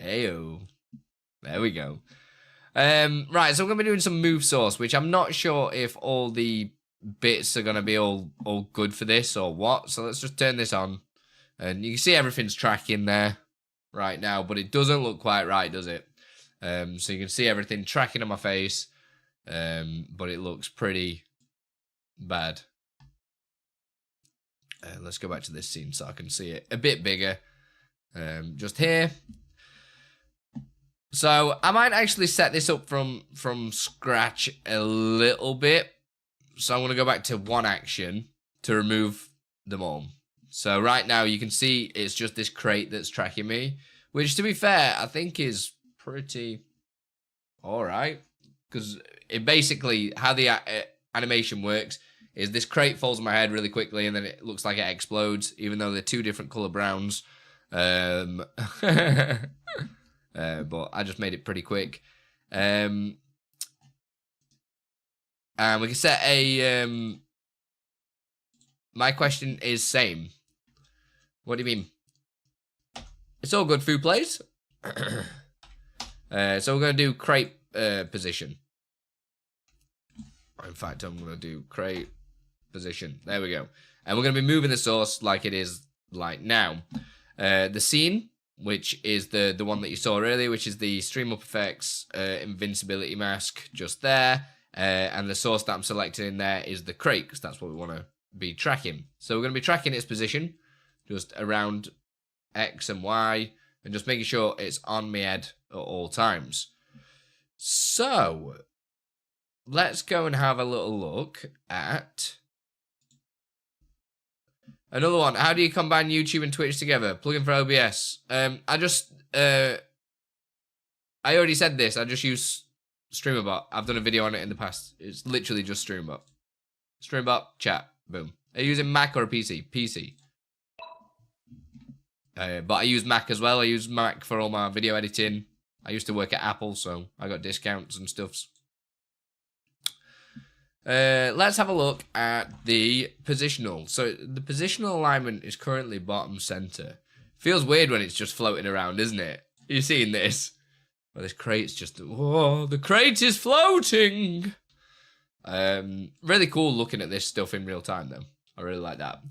Ayo. There we go. Right, so I'm going to be doing some move source, which I'm not sure if all the bits are going to be all good for this or what. So let's just turn this on. And you can see everything's tracking there right now, but it doesn't look quite right, does it? So you can see everything tracking on my face, but it looks pretty bad. Let's go back to this scene so I can see it a bit bigger. Just here. So I might actually set this up from scratch a little bit. So I'm going to go back to one action to remove them all. So right now you can see it's just this crate that's tracking me, which to be fair, I think is pretty alright. Because it basically, how the animation works is this crate falls on my head really quickly and then it looks like it explodes, even though they're two different color browns. But I just made it pretty quick. And we can set a, my question is same. What do you mean? It's all good, food plays. So we're going to do crate position. In fact, I'm going to do crate position. There we go. And we're going to be moving the source like it is like now. The scene, which is the one that you saw earlier, which is the Stream Up Effects invincibility mask just there. And the source that I'm selecting in there is the crate, because that's what we want to be tracking. So we're going to be tracking its position just around X and Y, and just making sure it's on my head at all times. So let's go and have a little look at another one. How do you combine YouTube and Twitch together? Plugin for OBS. I already said this. I just use Streamer.bot. I've done a video on it in the past. It's literally just Streamer.bot. Streamer.bot, chat, boom. Are you using Mac or a PC? PC. But I use Mac as well. I use Mac for all my video editing. I used to work at Apple, so I got discounts and stuff. Let's have a look at the positional. So the positional alignment is currently bottom center. Feels weird when it's just floating around, isn't it? You seeing this? Well, this crate's just... Whoa, the crate is floating! Really cool looking at this stuff in real time, though. I really like that.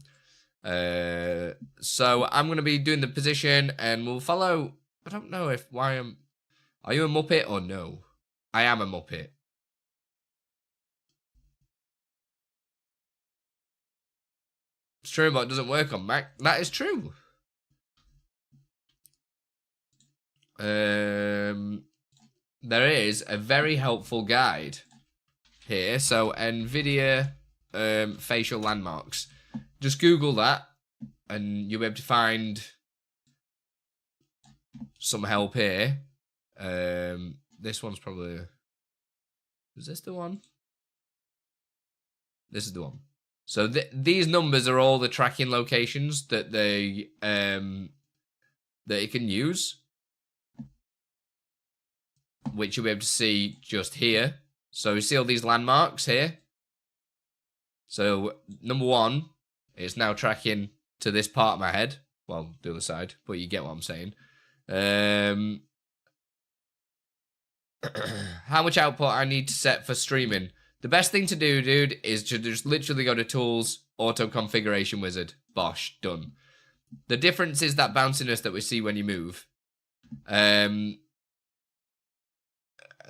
So I'm going to be doing the position, and we'll follow... I don't know if Are you a Muppet or no? I am a Muppet. Streamer.bot doesn't work on Mac. That is true. There is a very helpful guide here. So Nvidia facial landmarks. Just Google that and you'll be able to find some help here. This one's probably... Is this the one? This is the one. So these numbers are all the tracking locations that they that you can use, which you'll be able to see just here. So you see all these landmarks here. So number one, it's now tracking to this part of my head. Well, the other side, but you get what I'm saying. How much output I need to set for streaming. The best thing to do, dude, is to just literally go to Tools, Auto Configuration Wizard. Bosh, done. The difference is that bounciness that we see when you move.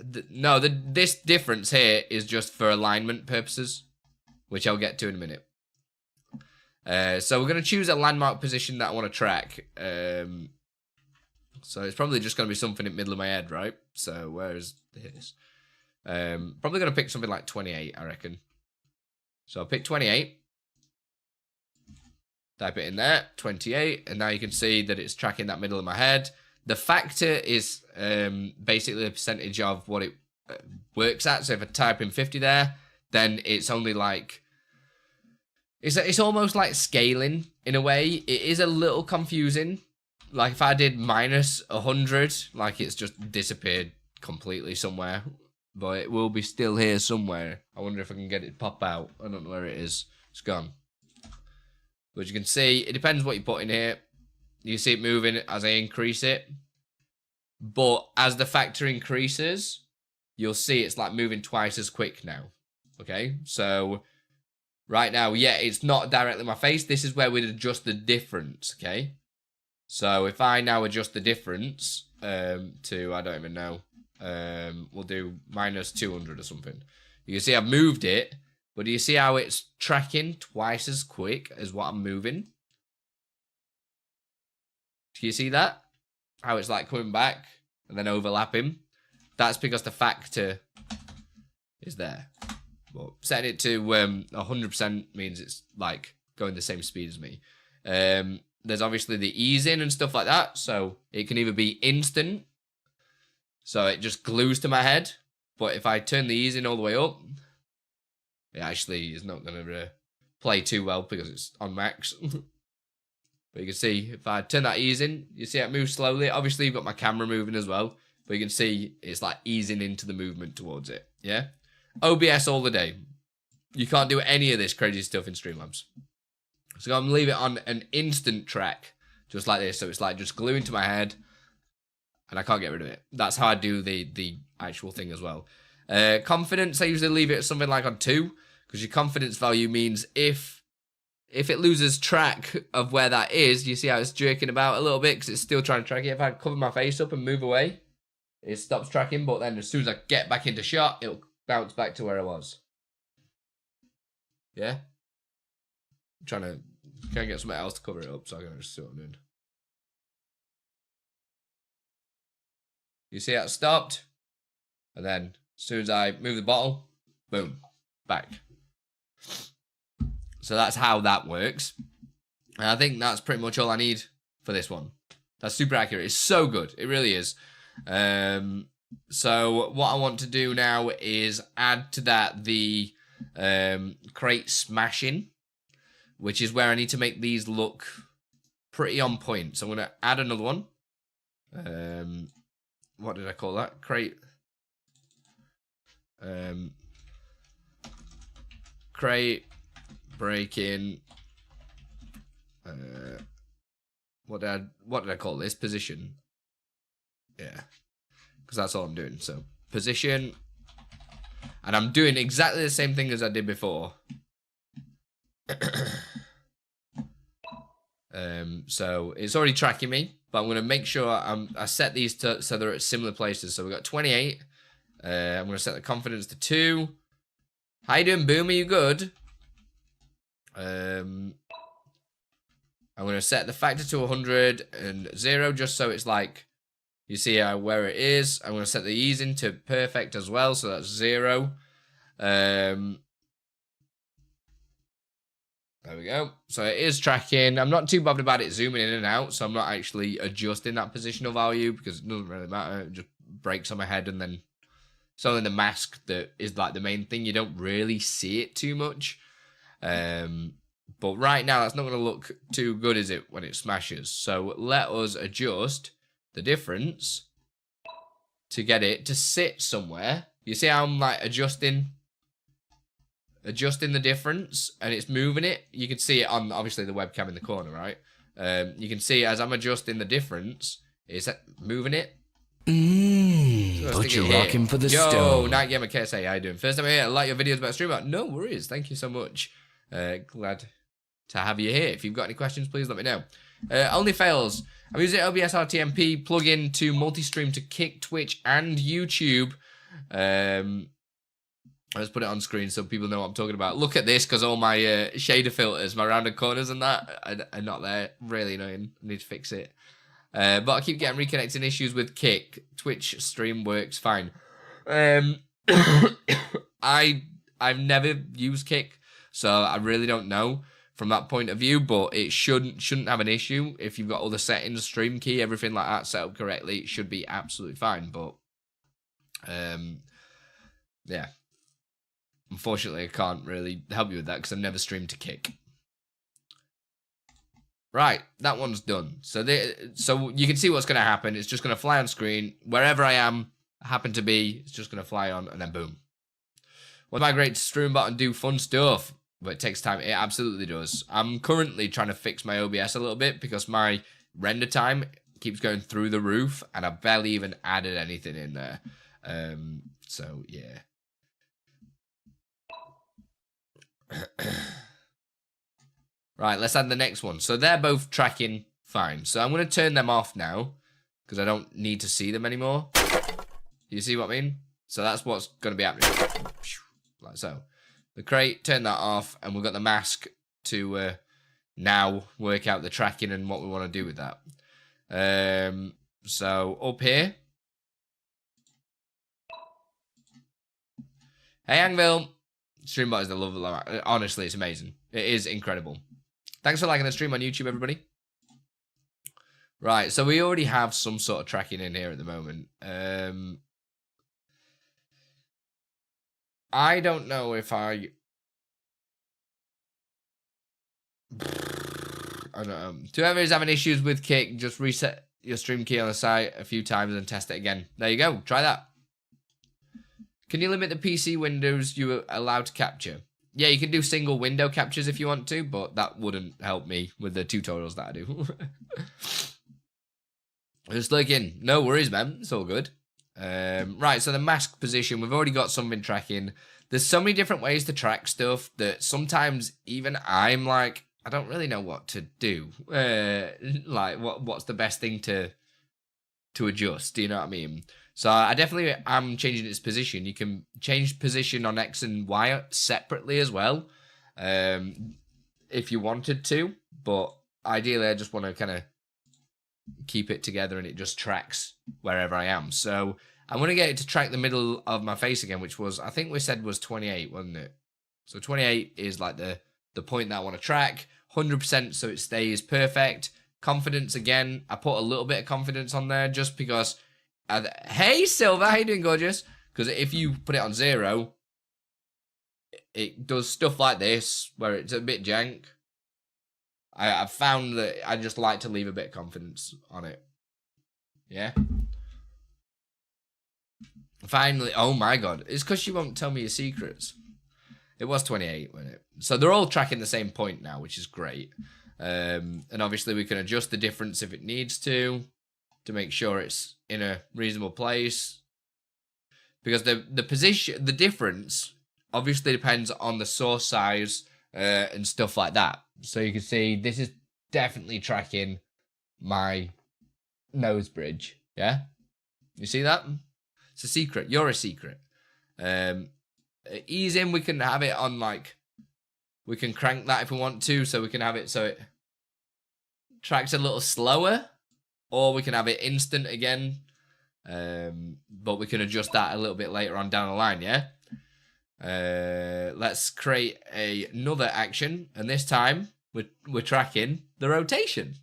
This difference here is just for alignment purposes, which I'll get to in a minute. So we're going to choose a landmark position that I want to track. So it's probably just going to be something in the middle of my head, right? So where's this? Probably going to pick something like 28, I reckon. So I'll pick 28. Type it in there, 28. And now you can see that it's tracking that middle of my head. The factor is basically a percentage of what it works at. So if I type in 50 there, then it's only like... It's almost like scaling in a way. It is a little confusing. Like if I did minus 100, like it's just disappeared completely somewhere. But it will be still here somewhere. I wonder if I can get it to pop out. I don't know where it is. It's gone. But you can see, it depends what you put in here. You see it moving as I increase it. But as the factor increases, you'll see it's like moving twice as quick now. Okay? So, right now, yeah, it's not directly my face. This is where we'd adjust the difference. Okay? So, if I now adjust the difference to, I don't even know. We'll do minus 200 or something. You can see I've moved it, but do you see how it's tracking twice as quick as what I'm moving? Do you see that? How it's like coming back and then overlapping? That's because the factor is there. But setting it to 100% means it's like going the same speed as me. There's obviously the ease in and stuff like that, so it can either be instant, so it just glues to my head. But if I turn the ease in all the way up, it actually is not going to play too well because it's on max. But you can see, if I turn that ease in, you see it move slowly. Obviously, you've got my camera moving as well. But you can see it's like easing into the movement towards it. Yeah? OBS all the day. You can't do any of this crazy stuff in Streamlabs. So I'm going to leave it on an instant track, just like this. So it's like just gluing to my head, and I can't get rid of it. That's how I do the actual thing as well. Confidence, I usually leave it at something like on 2, because your confidence value means if it loses track of where that is, you see how it's jerking about a little bit because it's still trying to track it. If I cover my face up and move away, it stops tracking, but then as soon as I get back into shot, it'll bounce back to where I was. Yeah? I'm trying to get something else to cover it up so I can just see what I'm doing. You see how it stopped? And then as soon as I move the bottle, boom, back. So that's how that works. And I think that's pretty much all I need for this one. That's super accurate. It's so good. It really is. So what I want to do now is add to that the crate smashing, which is where I need to make these look pretty on point. So I'm going to add another one. What did I call that? Crate. Crate breaking. What did I call this? Position. Yeah, because that's all I'm doing. So position, and I'm doing exactly the same thing as I did before. So it's already tracking me, but I'm going to make sure I set these so they're at similar places. So we've got 28. I'm going to set the confidence to 2. How you doing, Boom? Are you good? I'm going to set the factor to 100 and 0, just so it's like, you see where it is. I'm going to set the easing to perfect as well, so that's 0. There we go. So it is tracking. I'm not too bothered about it zooming in and out, so I'm not actually adjusting that positional value because it doesn't really matter. It just breaks on my head, and then it's only the mask that is like the main thing. You don't really see it too much. But right now, that's not going to look too good, is it, when it smashes? So let us adjust the difference to get it to sit somewhere. You see how I'm like adjusting the difference, and it's moving it. You can see it on obviously the webcam in the corner, right? You can see as I'm adjusting the difference, it's moving it. But you're rocking for the Yo, stone. Night Gamer KSA, how you doing? First time here, I like your videos about Streamer. No worries, thank you so much. Glad to have you here. If you've got any questions, please let me know. Only fails. I'm using OBS RTMP plugin to multi-stream to Kick, Twitch, and YouTube. Let's put it on screen so people know what I'm talking about. Look at this, because all my shader filters, my rounded corners and that are not there. Really annoying. I need to fix it. But I keep getting reconnecting issues with Kick. Twitch stream works fine. I've never used Kick, so I really don't know from that point of view, but it shouldn't have an issue. If you've got all the settings, stream key, everything like that set up correctly, it should be absolutely fine. But yeah, unfortunately I can't really help you with that because I've never streamed to Kick. Right, that one's done. So you can see what's going to happen. It's just going to fly on screen wherever I happen to be. It's just going to fly on, and then boom. Well, migrate to Streamer.bot and do fun stuff, but it takes time. It absolutely does. I'm currently trying to fix my OBS a little bit because my render time keeps going through the roof, and I barely even added anything in there. So yeah. Right, let's add the next one. So they're both tracking fine. So I'm going to turn them off now because I don't need to see them anymore. You see what I mean? So that's what's going to be happening. Like so. The crate, turn that off, and we've got the mask to now work out the tracking and what we want to do with that. So up here. Hey, Angville. Stream.bot is the love of the... Honestly, it's amazing. It is incredible. Thanks for liking the stream on YouTube, everybody. Right, so we already have some sort of tracking in here at the moment. I don't know if I don't know. To whoever is having issues with Kick, just reset your stream key on the site a few times and test it again. There you go. Try that. Can you limit the PC windows you are allowed to capture? Yeah, you can do single window captures if you want to, but that wouldn't help me with the tutorials that I do. Just looking. No worries, man. It's all good. Right, so the mask position, we've already got something tracking. There's so many different ways to track stuff that sometimes even I'm like, I don't really know what to do. Like, what's the best thing to adjust? Do you know what I mean? So I definitely am changing its position. You can change position on X and Y separately as well, if you wanted to. But ideally, I just want to kind of keep it together and it just tracks wherever I am. So I'm going to get it to track the middle of my face again, which was, I think we said was 28, wasn't it? So 28 is like the point that I want to track. 100% so it stays perfect. Confidence again. I put a little bit of confidence on there just because... hey, Silver, how you doing, gorgeous? Because if you put it on 0, it does stuff like this, where it's a bit jank. I've found that I just like to leave a bit of confidence on it. Yeah? Finally, oh my god. It's because she won't tell me your secrets. It was 28, wasn't it? So they're all tracking the same point now, which is great. And obviously we can adjust the difference if it needs to make sure it's in a reasonable place. Because the position, the difference obviously depends on the source size and stuff like that. So you can see this is definitely tracking my nose bridge. Yeah? You see that? It's a secret. You're a secret. Ease in, we can have it on like, we can crank that if we want to, so we can have it so it tracks a little slower, or we can have it instant again, but we can adjust that a little bit later on down the line, yeah? Let's create another action, and this time we're tracking the rotation,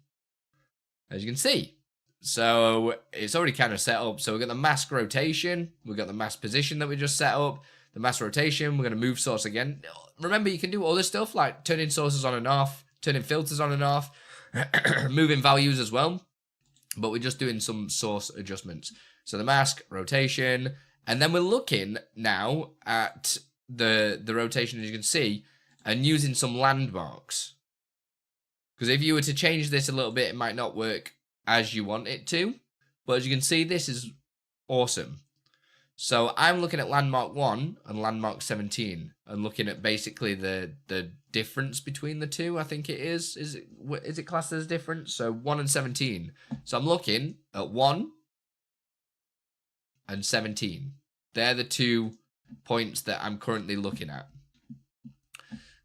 as you can see. So it's already kind of set up. So we've got the mask rotation, we've got the mask position that we just set up, the mask rotation, we're going to move source again. Remember, you can do other stuff like turning sources on and off, turning filters on and off, moving values as well. But we're just doing some source adjustments. So the mask, rotation, and then we're looking now at the rotation, as you can see, and using some landmarks. Because if you were to change this a little bit, it might not work as you want it to. But as you can see, this is awesome. So I'm looking at landmark 1 and landmark 17 and looking at basically the difference between the two, I think it is. Is it classed as different? So 1 and 17. So I'm looking at 1 and 17. They're the 2 points that I'm currently looking at.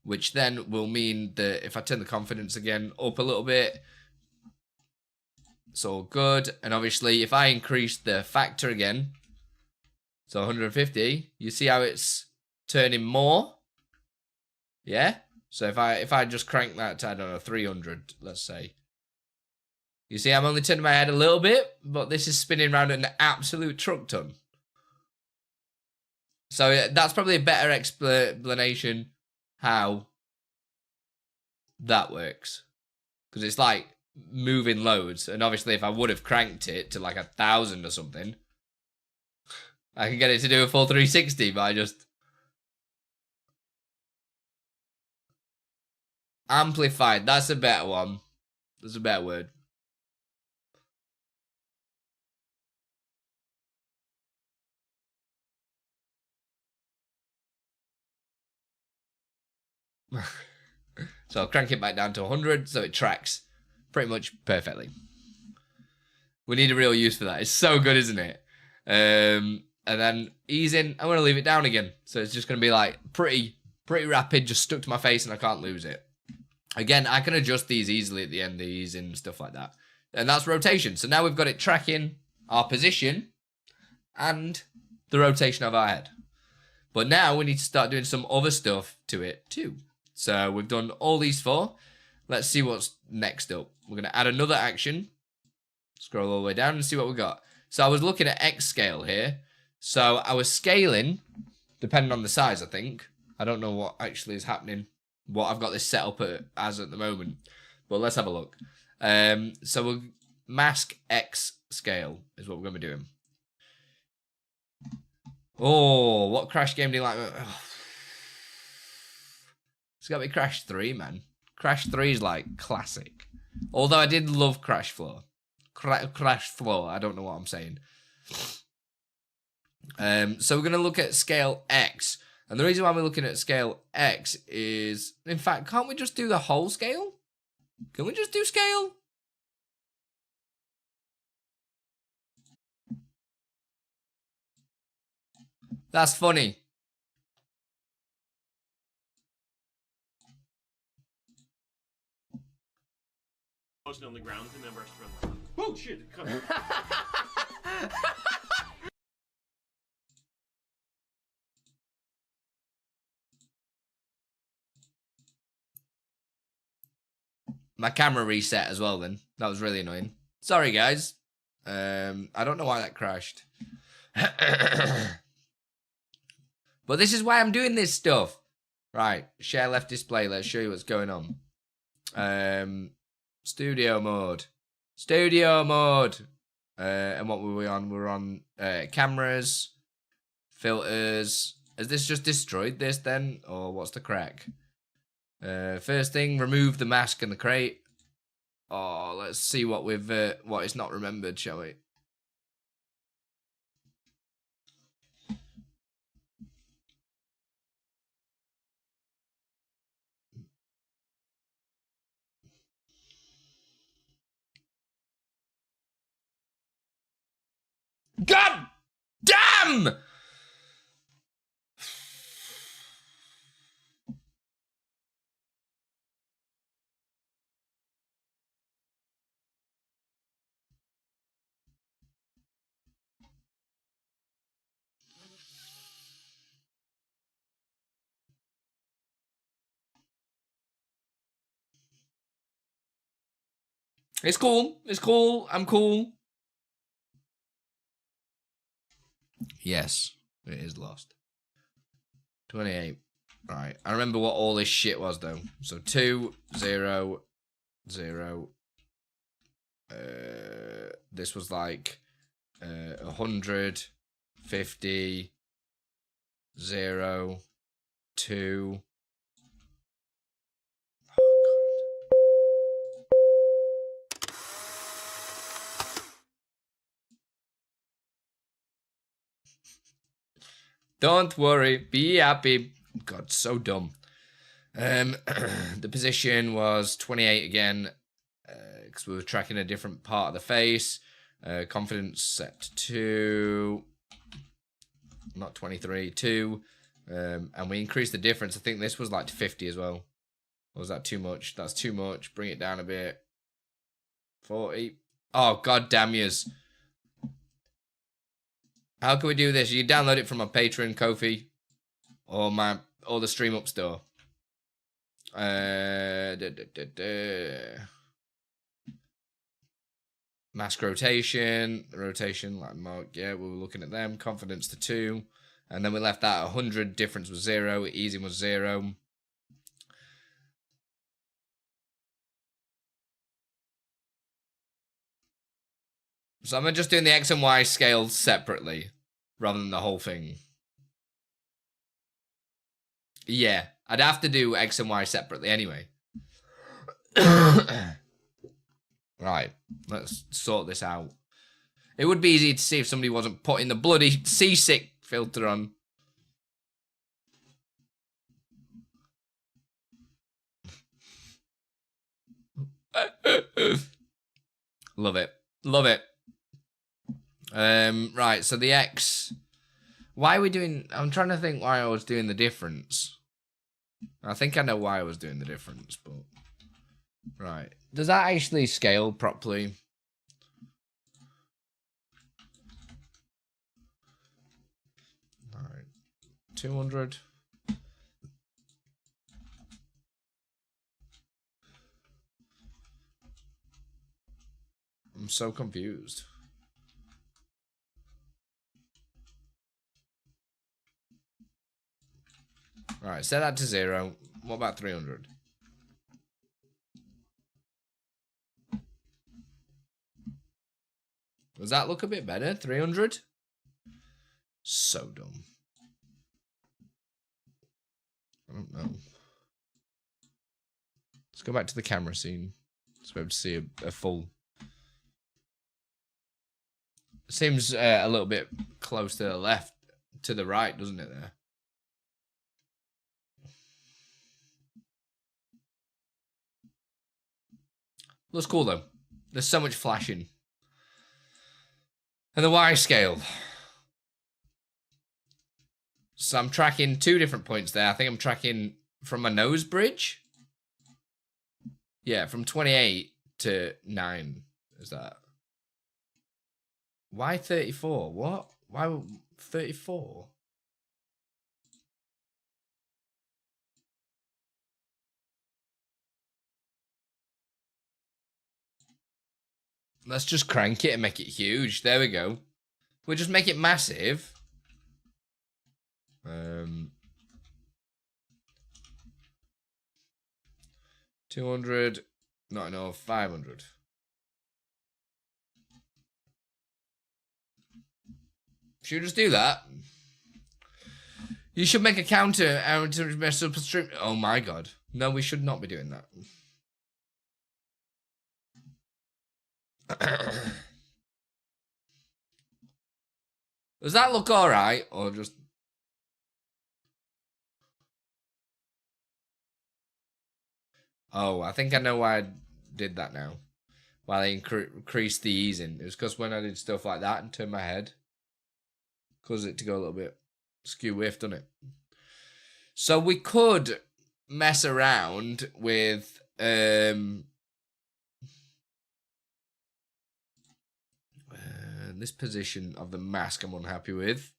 Which then will mean that if I turn the confidence again up a little bit, it's all good. And obviously if I increase the factor again, so 150, you see how it's turning more? Yeah? So if I just crank that to, I don't know, 300, let's say. You see I'm only turning my head a little bit, but this is spinning around at an absolute truck ton. So that's probably a better explanation how that works. Because it's like moving loads. And obviously if I would have cranked it to like 1,000 or something, I can get it to do a full 360, but I just... amplified, that's a better one. That's a better word. So I'll crank it back down to 100, so it tracks pretty much perfectly. We need a real use for that. It's so good, isn't it? And then ease in, I'm going to leave it down again. So it's just going to be like pretty rapid, just stuck to my face and I can't lose it. Again, I can adjust these easily at the end, the ease in, stuff like that. And that's rotation. So now we've got it tracking our position and the rotation of our head. But now we need to start doing some other stuff to it too. So we've done all these 4. Let's see what's next up. We're going to add another action. Scroll all the way down and see what we got. So I was looking at X scale here. So I was scaling, depending on the size, I think. I don't know what actually is happening, what I've got this set up as at the moment. But let's have a look. So we'll mask X scale is what we're going to be doing. Oh, what Crash game do you like? Oh. It's got to be Crash 3, man. Crash 3 is like classic. Although I did love Crash 4. Crash 4, I don't know what I'm saying. So we're going to look at scale X. And the reason why we're looking at scale X is, in fact, can't we just do the whole scale? Can we just do scale? That's funny. On the ground in the restaurant. Oh shit! Come on. My camera reset as well then. That was really annoying. Sorry guys. I don't know why that crashed. But this is why I'm doing this stuff. Right, share left display. Let's show you what's going on. Studio mode. Studio mode. And what were we on? We were on cameras, filters. Has this just destroyed this then? Or what's the crack? First thing, remove the mask and the crate. Oh, let's see what we've what it's not remembered, shall we? God damn! It's cool. It's cool. I'm cool. Yes, it is lost. 28. Right. I remember what all this shit was though. So 2, 0, 0. This was like 100, 50, 0, 2. Don't worry, be happy. God, so dumb. The position was 28 again, because we were tracking a different part of the face. Confidence set to 2, not 23, 2. And we increased the difference. I think this was like to 50 as well. Or was that too much? That's too much. Bring it down a bit. 40. Oh, god damn yous. How can we do this? You download it from my Patreon, Kofi, or the Stream Up store. Mask rotation, like Mark. Yeah, we were looking at them. Confidence to 2, and then we left that 100. Difference was 0. Easy was 0. So I'm just doing the X and Y scales separately, rather than the whole thing. Yeah, I'd have to do X and Y separately anyway. Right, let's sort this out. It would be easy to see if somebody wasn't putting the bloody seasick filter on. Love it. Love it. Right, so the X. Why are we doing... I'm trying to think why I was doing the difference. I think I know why I was doing the difference, but... Right. Does that actually scale properly? Alright. 200. I'm so confused. Alright, set that to 0. What about 300? Does that look a bit better? 300? So dumb. I don't know. Let's go back to the camera scene. Let's be able to see a full. Seems a little bit close to the left, to the right, doesn't it there? Looks cool though. There's so much flashing. And the Y scale. So I'm tracking 2 different points there. I think I'm tracking from my nose bridge. Yeah, from 28 to 9 is that. Why 34? What? Why 34? Let's just crank it and make it huge. There we go. We'll just make it massive. 200. Not enough. 500. Should we just do that? You should make a counter to mess up a stream. Oh my god. No, we should not be doing that. Does that look alright? Or just... Oh, I think I know why I did that now. Why I increased the easing. It was because when I did stuff like that and turned my head, caused it to go a little bit skew whiff, doesn't it? So we could mess around with this position of the mask I'm unhappy with.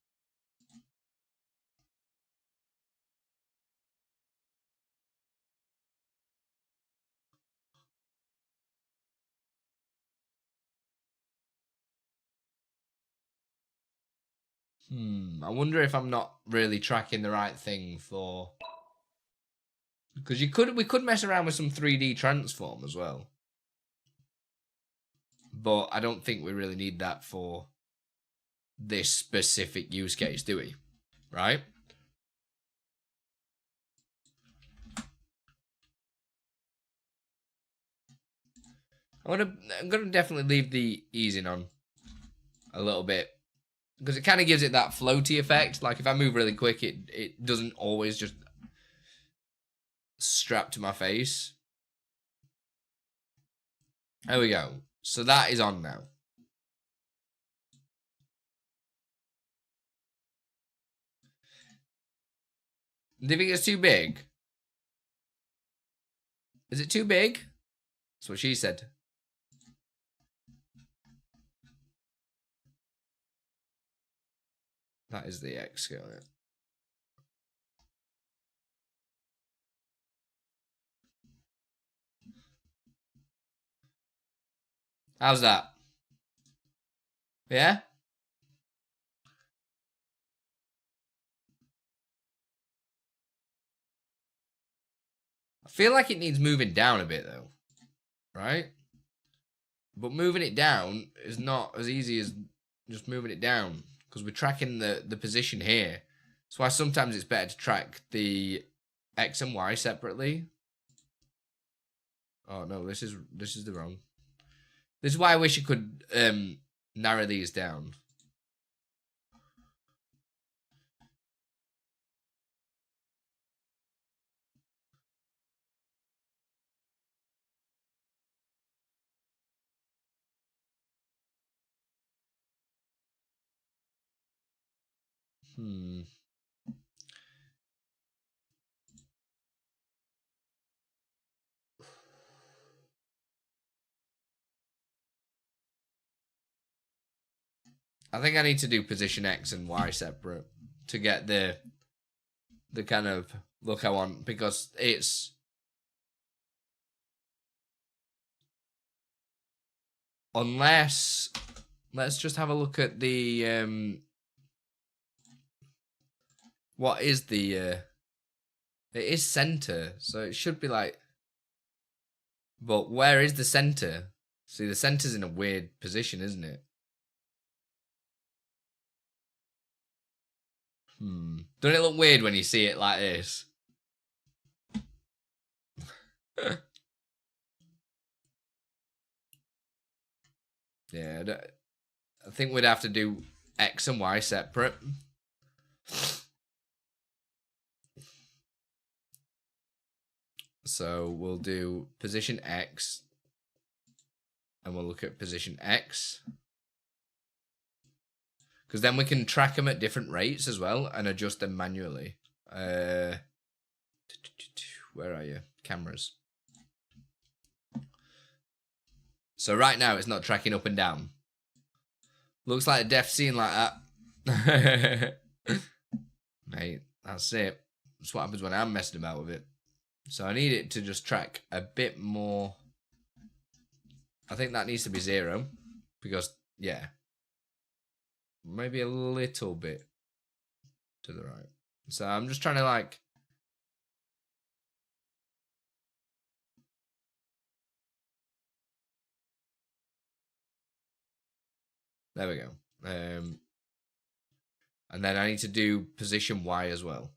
I wonder if I'm not really tracking the right thing for... Because we could mess around with some 3D transform as well. But I don't think we really need that for this specific use case, do we? Right? I'm gonna definitely leave the easing on a little bit. Because it kind of gives it that floaty effect. Like if I move really quick, it doesn't always just strap to my face. There we go. So that is on now. Do you think it's too big? Is it too big? That's what she said. That is the X scale. Yeah. How's that? Yeah? I feel like it needs moving down a bit though. Right? But moving it down is not as easy as just moving it down. Because we're tracking the position here. That's why sometimes it's better to track the X and Y separately. Oh no, this is the wrong. This is why I wish you could narrow these down. I think I need to do position X and Y separate to get the kind of look I want, because it's unless let's just have a look at the what is the it is center, so it should be like, but where is the center? See, the center's in a weird position, isn't it? Doesn't it look weird when you see it like this? Yeah, I think we'd have to do X and Y separate. So we'll do position X and we'll look at position X. Because then we can track them at different rates as well and adjust them manually. Where are you? Cameras. So right now it's not tracking up and down. Looks like a death scene like that. Mate, that's it. That's what happens when I'm messing about with it. So I need it to just track a bit more. I think that needs to be 0. Because, yeah. Maybe a little bit to the right. So I'm just trying to like... There we go. And then I need to do position Y as well.